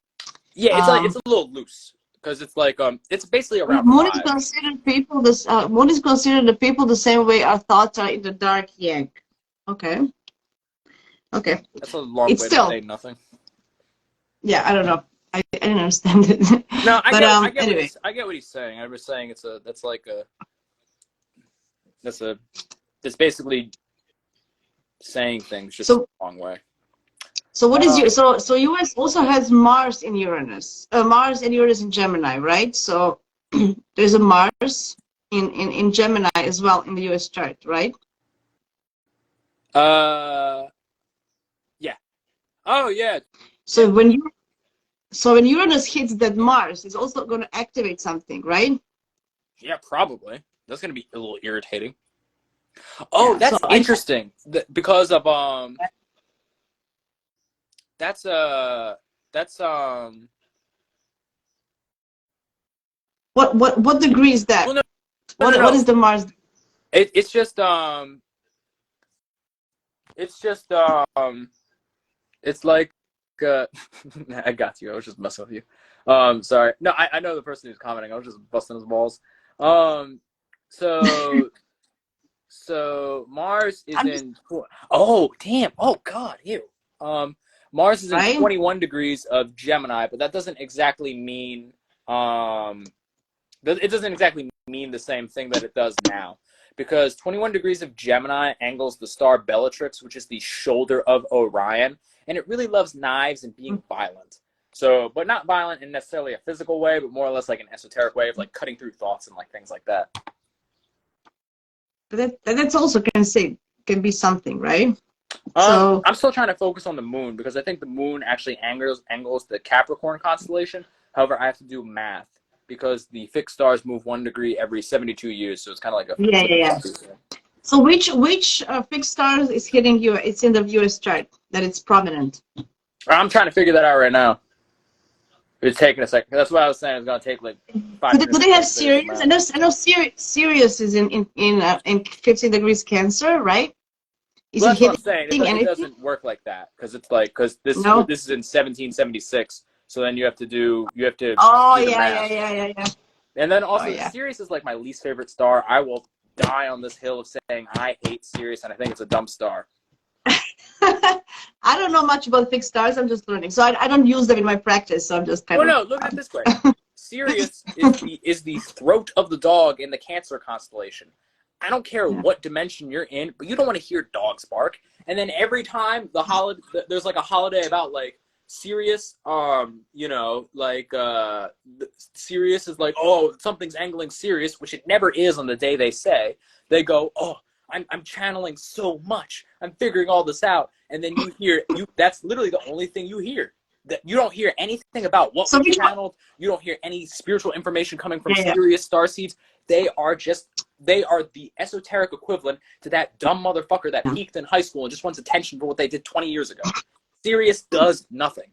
Yeah, it's a little loose, because it's like it's basically around Moon 5. is considered people this. Moon is considered the people the same way our thoughts are in the dark yin. Okay. Okay. That's a long It's way still, to say nothing. yeah, I don't know. I didn't understand it. No, But anyway. I What he's saying. I was saying it's basically saying things just so the wrong way. so what is you so US also has Mars in Uranus. Mars and Uranus in Gemini, right? So there's a Mars in Gemini as well in the US chart, right? Yeah. Oh yeah. So Yeah. when Uranus hits that Mars, it's also going to activate something, right? Yeah, probably. That's gonna be a little irritating. Oh, Yeah. that's So interesting. Because of that's what degree is that? well, no, What is the Mars? it's just it's like I got you. I was just messing with you. Sorry. No, I know the person who's commenting. I was just busting his balls. So Mars is in. Oh damn! Oh god! Ew. Mars is in Right? 21 degrees of Gemini, but that doesn't exactly mean it doesn't exactly mean the same thing that it does now, because 21 degrees of Gemini angles the star Bellatrix, which is the shoulder of Orion, and it really loves knives and being violent. So, but not violent in necessarily a physical way, but more or less like an esoteric way of like cutting through thoughts and like things like that. But that's also can be something, right? So I'm still trying to focus on the moon, because I think the moon actually angles the Capricorn constellation. However, I have to do math, because the fixed stars move 1 degree every 72 years, so it's kind of like a yeah. So which fixed star is hitting you? It's in the US chart that it's prominent. I'm trying to figure that out right now. It's taking a second. That's what I was saying. It's gonna take like 5 minutes. Do they have Sirius? I know Sirius is in 15 degrees Cancer, right? Is Well, it that's what I'm hitting saying. It anything? doesn't work like that, because it's like this No. this is in 1776. So then you have to do Oh the yeah. math. And then also, yeah. Sirius is like my least favorite star. I will die on this hill of saying I hate Sirius, and I think it's a dumb star. I don't know much about fixed stars. I'm just learning, so I don't use them in my practice. So I'm just kind of. No, look at it this way. Sirius is the throat of the dog in the Cancer constellation. I don't care what dimension you're in, but you don't want to hear dogs bark. And then every time there's like a holiday about like Sirius, Sirius is like, oh, something's angling Sirius, which it never is on the day they say. They go, oh, I'm channeling so much. I'm figuring all this out. And then you hear that's literally the only thing you hear. That you don't hear anything about what was channeled. You don't hear any spiritual information coming from Sirius starseeds. They are the esoteric equivalent to that dumb motherfucker that peaked in high school and just wants attention for what they did 20 years ago. Sirius does nothing.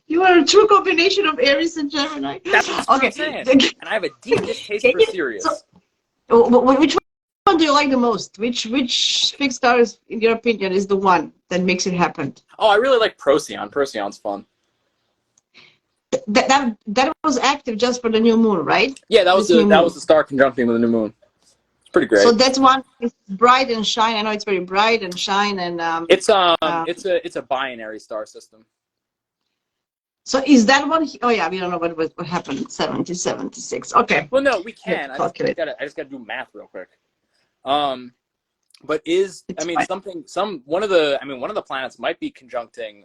You are a true combination of Aries and Gemini. That's what I'm saying. And I have a deep distaste for Sirius. Which one do you like the most? Which fixed star, in your opinion, is the one that makes it happen? Oh, I really like Procyon. Procyon's fun. That was active just for the new moon, right? Yeah, that was the star conjuncting with the new moon. It's pretty great. So that's one. It's bright and shine. I know it's very bright and shine, and it's a binary star system. So is that one? Oh yeah, we don't know what happened. 1776. Okay. Well, no, we can. I just gotta do math real quick. But one of the planets might be conjuncting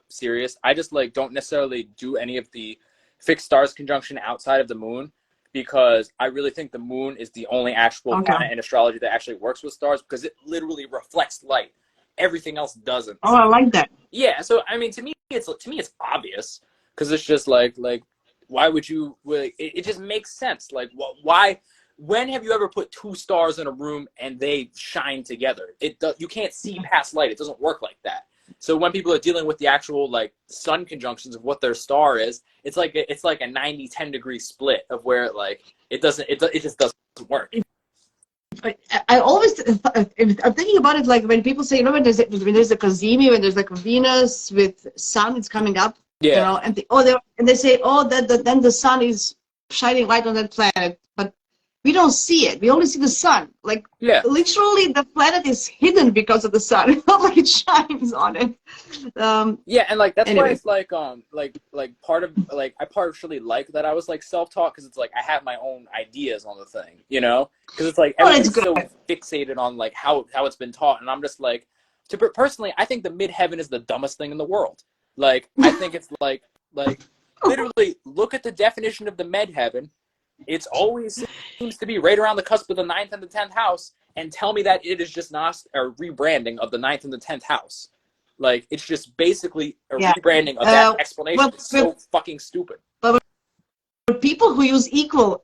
Sirius. I just like don't necessarily do any of the fixed stars conjunction outside of the moon, because I really think the moon is the only actual planet in astrology that actually works with stars, because it literally reflects light. Everything else doesn't. Oh, I like that. Yeah, so I mean, to me it's obvious, because it's just like why would you? It just makes sense. Like why? when have you ever put two stars in a room and they shine together? You can't see past light. It doesn't work like that. So when people are dealing with the actual like sun conjunctions of what their star is, it's like a 90-10 degree split of where it just doesn't work. I always, I'm thinking about it like when people say, when there's a Cazimi, when there's like a Venus with sun, it's coming up, Yeah. and they say, then the sun is shining light on that planet, but we don't see it. We only see the sun. Like, literally, the planet is hidden because of the sun. It's not like it shines on it. Yeah, and like that's anyway. why it's I partially like that I was like self-taught, because it's like I have my own ideas on the thing, because it's like everybody's so fixated on like how it's been taught, and I'm just like, personally, I think the midheaven is the dumbest thing in the world. Like, I think it's like literally look at the definition of the midheaven. It's always seems to be right around the cusp of the 9th and the 10th house, and tell me that it is just not a rebranding of the 9th and the 10th house. Like, it's just basically a rebranding of that explanation. It's so fucking stupid. But people who use equal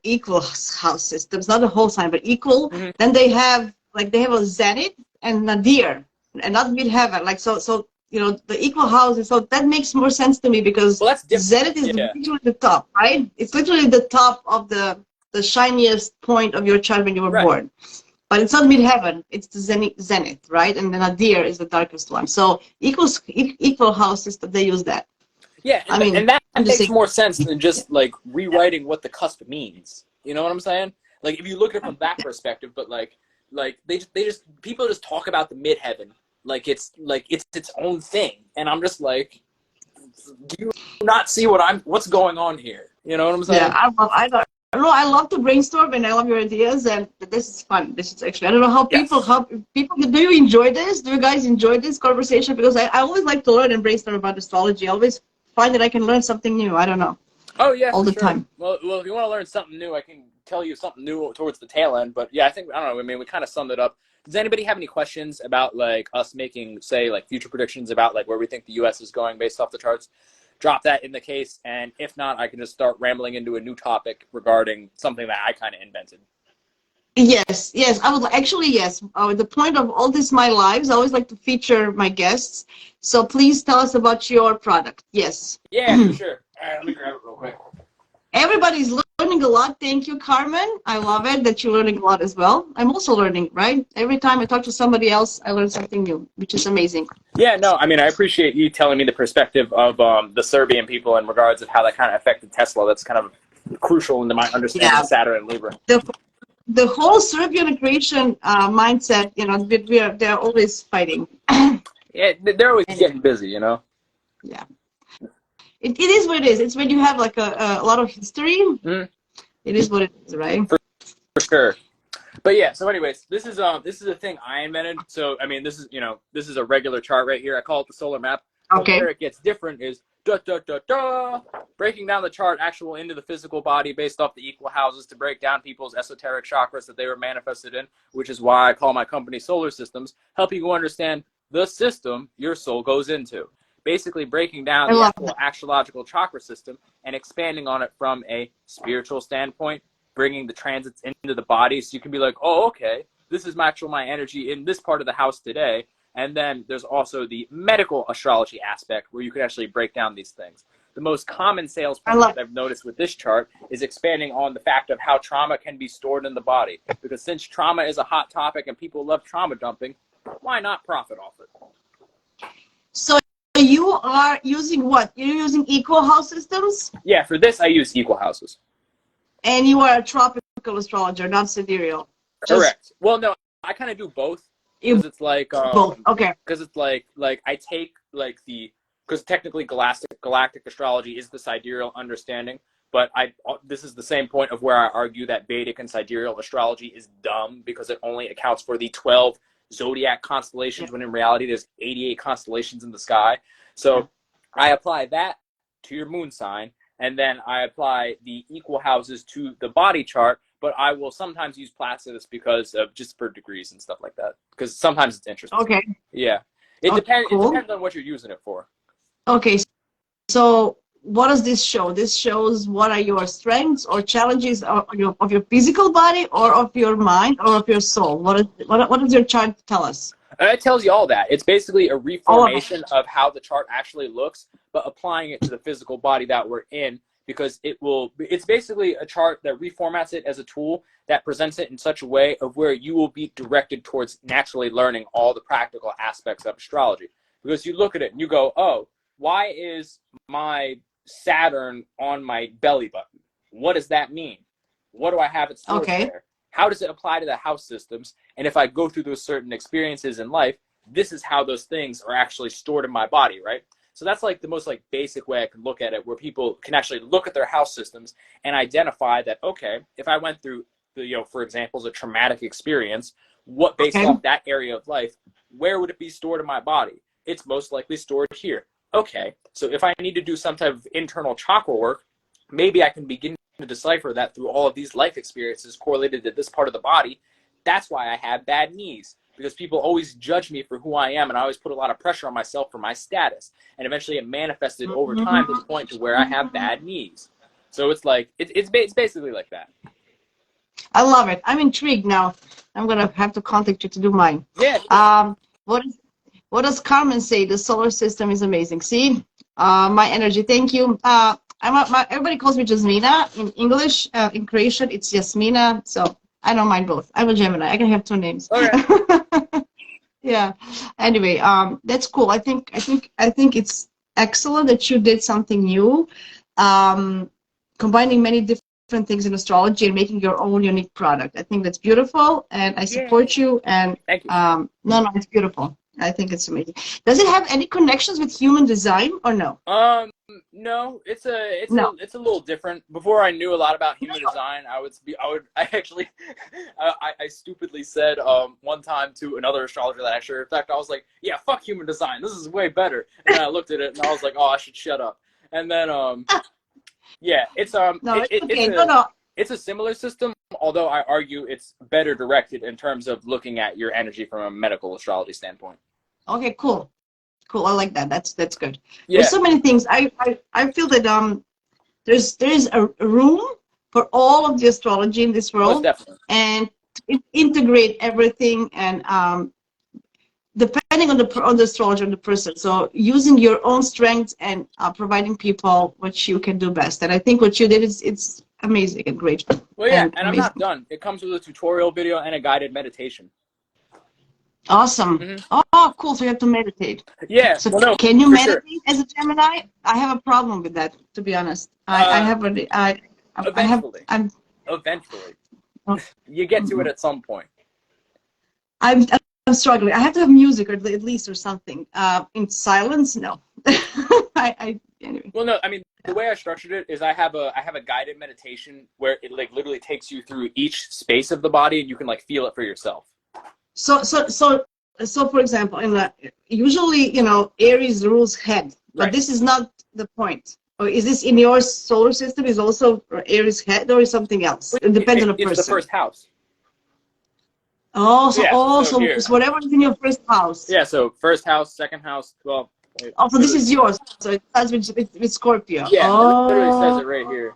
house systems, not the whole sign, but equal, then they have a zenith and nadir, and not midheaven. Like, so the equal houses. So that makes more sense to me, because zenith is literally the top, right? It's literally the top of the shiniest point of your chart when you were born. But it's not midheaven, it's the zenith, right? And the nadir is the darkest one. So equal house system, they use that. Yeah, and that makes more sense than just like rewriting what the cusp means. You know what I'm saying? Like, if you look at it from that perspective, but like people just talk about the midheaven like it's its own thing, and I'm just like, do you not see what's going on here? You know what I'm saying? Yeah, I love to brainstorm, and I love your ideas, and this is fun. This is actually, I don't know how people do you enjoy this? Do you guys enjoy this conversation? Because I always like to learn and brainstorm about astrology. I always find that I can learn something new. I don't know. Oh yeah, all the time. Well, if you want to learn something new, I can tell you something new towards the tail end. But yeah, I don't know. I mean, we kind of summed it up. Does anybody have any questions about like us making, say, like future predictions about like where we think the U.S. is going based off the charts? Drop that in the case, and if not, I can just start rambling into a new topic regarding something that I kind of invented. Yes, I would actually, yes. The point of all this, my lives, I always like to feature my guests. So please tell us about your product. Yes. Yeah, for sure. All right, let me grab it real quick. Everybody's learning a lot. Thank you, Carmen. I love it that you're learning a lot as well. I'm also learning, right? Every time I talk to somebody else, I learn something new, which is amazing. Yeah, no, I mean, I appreciate you telling me the perspective of the Serbian people in regards of how that kind of affected Tesla. That's kind of crucial into my understanding of Saturn and Libra. The whole Serbian creation mindset, they're always fighting. Yeah, they're always getting busy, Yeah. It is what it is. It's when you have like a lot of history. It is what it is, right? For sure. But yeah, so anyways, this is a thing I invented. So I mean, this is a regular chart right here. I call it the solar map. Okay. Where it gets different is breaking down the chart actual into the physical body based off the equal houses to break down people's esoteric chakras that they were manifested in, which is why I call my company Solar Systems, helping you understand the system your soul goes into. Basically breaking down the actual astrological chakra system and expanding on it from a spiritual standpoint, bringing the transits into the body so you can be like, oh, okay, this is my energy in this part of the house today. And then there's also the medical astrology aspect where you can actually break down these things. The most common sales point that I've noticed with this chart is expanding on the fact of how trauma can be stored in the body. Because since trauma is a hot topic and people love trauma dumping, why not profit off it? So you are using what? You're using equal house systems? Yeah, for this I use equal houses. And you are a tropical astrologer, not sidereal. Correct. Well, no, I kind of do both. Because it's like both. Okay. Because it's like I take like because technically galactic astrology is the sidereal understanding, but this is the same point of where I argue that Vedic and sidereal astrology is dumb because it only accounts for the 12 zodiac constellations when in reality there's 88 constellations in the sky. So I apply that to your moon sign, and then I apply the equal houses to the body chart, but I will sometimes use Placidus because of just for degrees and stuff like that, because sometimes it's interesting. Okay. Yeah. It depends on what you're using it for. Okay. So what does this show? This shows what are your strengths or challenges of your physical body, or of your mind, or of your soul. What does your chart tell us? It tells you all that. It's basically a All of it. reformation of how the chart actually looks, but applying it to the physical body that we're in, because it's basically a chart that reformats it as a tool that presents it in such a way of where you will be directed towards naturally learning all the practical aspects of astrology. Because you look at it and you go, oh, why is my Saturn on my belly button? What does that mean? What do I have it stored there? How does it apply to the house systems? And if I go through those certain experiences in life, this is how those things are actually stored in my body, right? So that's like the most like basic way I can look at it, where people can actually look at their house systems and identify that, okay, if I went through, for example, a traumatic experience, what based off that area of life, where would it be stored in my body? It's most likely stored here. Okay, so if I need to do some type of internal chakra work, maybe I can begin to decipher that through all of these life experiences correlated to this part of the body. That's why I have bad knees, because people always judge me for who I am, and I always put a lot of pressure on myself for my status, and eventually it manifested over time to the point to where I have bad knees. So it's like it's basically like that. I love it. I'm intrigued now. I'm gonna have to contact you to do mine. Yeah. What does Carmen say? The solar system is amazing. See, my energy. Thank you. Everybody calls me Jasmina in English. In Croatian, it's Yasmina. So I don't mind both. I'm a Gemini. I can have two names. Okay. Yeah. Anyway, that's cool. I think it's excellent that you did something new, combining many different things in astrology and making your own unique product. I think that's beautiful, and I support you. And thank you. No, it's beautiful. I think it's amazing. Does it have any connections with human design or no? No, it's a little different. Before I knew a lot about human design, I stupidly said one time to another astrologer that I shared. In fact, I was like, yeah, fuck human design. This is way better. And I looked at it and I was like, oh, I should shut up. And then yeah, it's it's a similar system, although I argue it's better directed in terms of looking at your energy from a medical astrology standpoint. Okay, cool. I like that. That's good. Yeah. There's so many things. I feel that there's a room for all of the astrology in this world, and to integrate everything, and depending on the astrologer and the person. So using your own strengths and providing people what you can do best. And I think what you did it's amazing and great. Well, yeah, and I'm not done. It comes with a tutorial video and a guided meditation. Awesome. Oh, cool. So you have to meditate. Yeah. So can you meditate as a Gemini? I have a problem with that, to be honest. Eventually. You get to it at some point. I'm struggling. I have to have music or at least or something. In silence, no. Anyway. Well, no. I mean, the way I structured it is I have a guided meditation where it like literally takes you through each space of the body, and you can like feel it for yourself. So for example, usually, Aries rules head, but this is not the point. Or is this in your solar system? Is also Aries head, or is something else? It depends on the person. It's the first house. Oh, so whatever is in your first house. Yeah. So first house, second house. Well. So this is yours. So it starts with Scorpio. Yeah. It literally says it right here.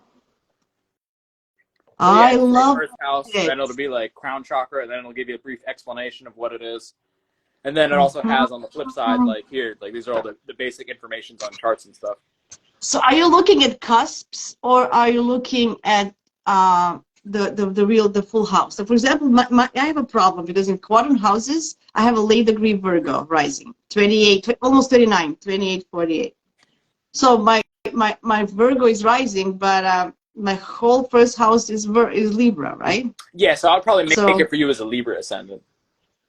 So I love first house, it. then it'll be like crown chakra, and then it'll give you a brief explanation of what it is. And then it also has on the flip side, like here, like these are all the basic informations on charts and stuff. So are you looking at cusps, or are you looking at the full house? So for example, I have a problem because in quadrant houses, I have a late degree Virgo rising, 28, almost 39, 28, 48. So my Virgo is rising, but my whole first house is Libra, right? Yeah, so I'll probably make it for you as a Libra ascendant.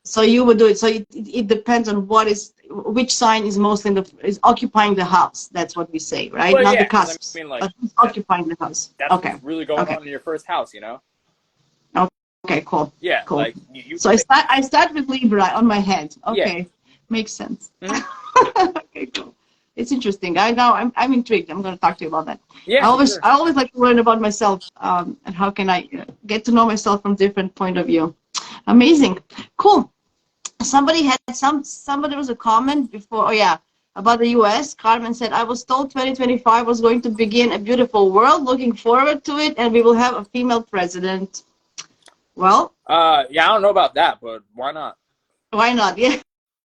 So you would do it. So it depends on which sign is mostly is occupying the house. That's what we say, right? Well, not the cusps, I mean, like, but occupying the house. That's what's really going on in your first house, Okay, cool. Yeah, cool. Like so I start with Libra on my head. Okay, makes sense. Okay, cool. It's interesting. I'm intrigued. I'm going to talk to you about that. Yeah, I always like to learn about myself, and how can I get to know myself from different point of view. Amazing, cool. Somebody was a comment before. Oh yeah, about the US. Carmen said, I was told 2025 was going to begin a beautiful world. Looking forward to it. And we will have a female president. Well. Yeah, I don't know about that, but why not? Why not? Yeah.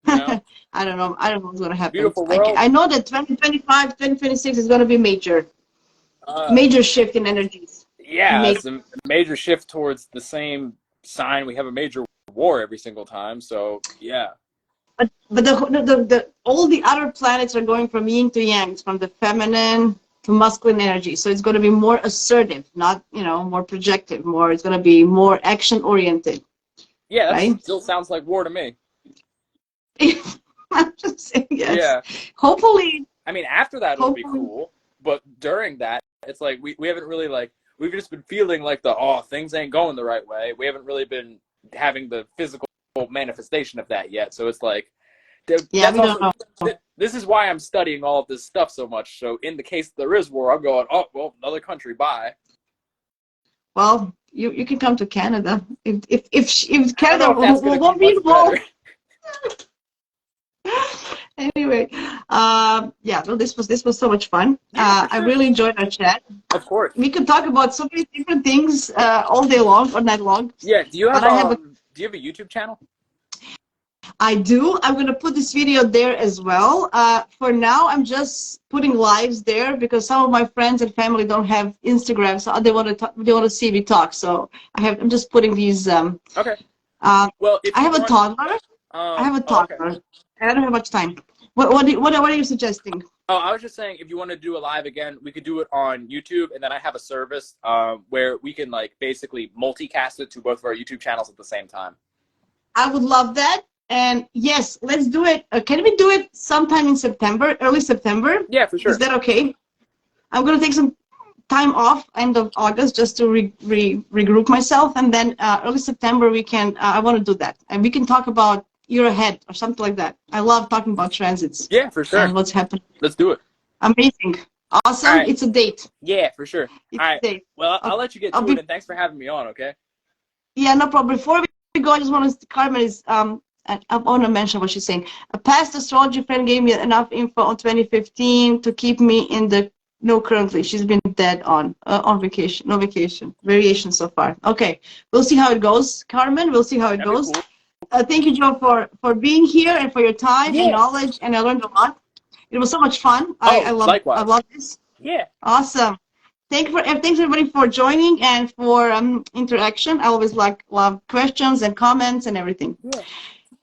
You know? I don't know. I don't know what's going to happen. Beautiful world. I know that 2025, 2026 is going to be major shift in energies. Yeah, it's a major shift towards the same sign. We have a major war every single time. So, yeah. But all the other planets are going from yin to yang, from the feminine to masculine energy. So it's going to be more assertive, not, more projective, it's going to be more action oriented. Yeah, that right? Still sounds like war to me. I'm just saying, yes. Yeah. Hopefully. I mean, after that, it'll be cool. But during that, it's like we haven't really, we've just been feeling like things ain't going the right way. We haven't really been having the physical manifestation of that yet. So it's like, yeah, we don't know. This is why I'm studying all of this stuff so much. So in the case there is war, I'm going, oh, well, another country, bye. Well, you can come to Canada. If Canada won't be involved. Anyway, yeah, well, this was so much fun. Yeah, sure. I really enjoyed our chat. Of course. We could talk about so many different things all day long or night long. Yeah, do you have a YouTube channel? I do. I'm going to put this video there as well. For now, I'm just putting lives there because some of my friends and family don't have Instagram, so they want to see me talk. So I'm just putting these. Okay. Well, I have a toddler. I have a toddler. Okay. And I don't have much time. What are you suggesting? Oh, I was just saying, if you want to do a live again, we could do it on YouTube, and then I have a service where we can basically multicast it to both of our YouTube channels at the same time. I would love that. And yes, let's do it. Can we do it sometime in September, early September? Yeah, for sure. Is that okay? I'm going to take some time off, end of August, just to regroup myself. And then early September, I want to do that. And we can talk about year ahead or something like that. I love talking about transits. Yeah, for sure. And what's happening. Let's do it. Amazing. Awesome. Right. It's a date. Yeah, for sure. It's all right. A date. Well, I'll let you get to it, and thanks for having me on, okay? Yeah, no problem. Before we go, I just want to, Carmen is, I want to mention what she's saying. A past astrology friend gave me enough info on 2015 to keep me in the no currently. She's been dead on vacation. No vacation. Variation so far. Okay. We'll see how it goes, Carmen. We'll see how it goes. Cool. Thank you, Joe, for being here and for your time and knowledge. And I learned a lot. It was so much fun. I love this. Yeah. Awesome. Thanks everybody for joining and for interaction. I always love questions and comments and everything. Yeah.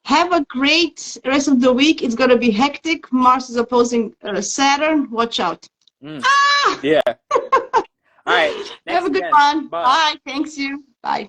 Have a great rest of the week. It's going to be hectic. Mars is opposing Saturn. Watch out. Ah! Yeah. All right. Have a good one. Bye. Thanks you. Bye.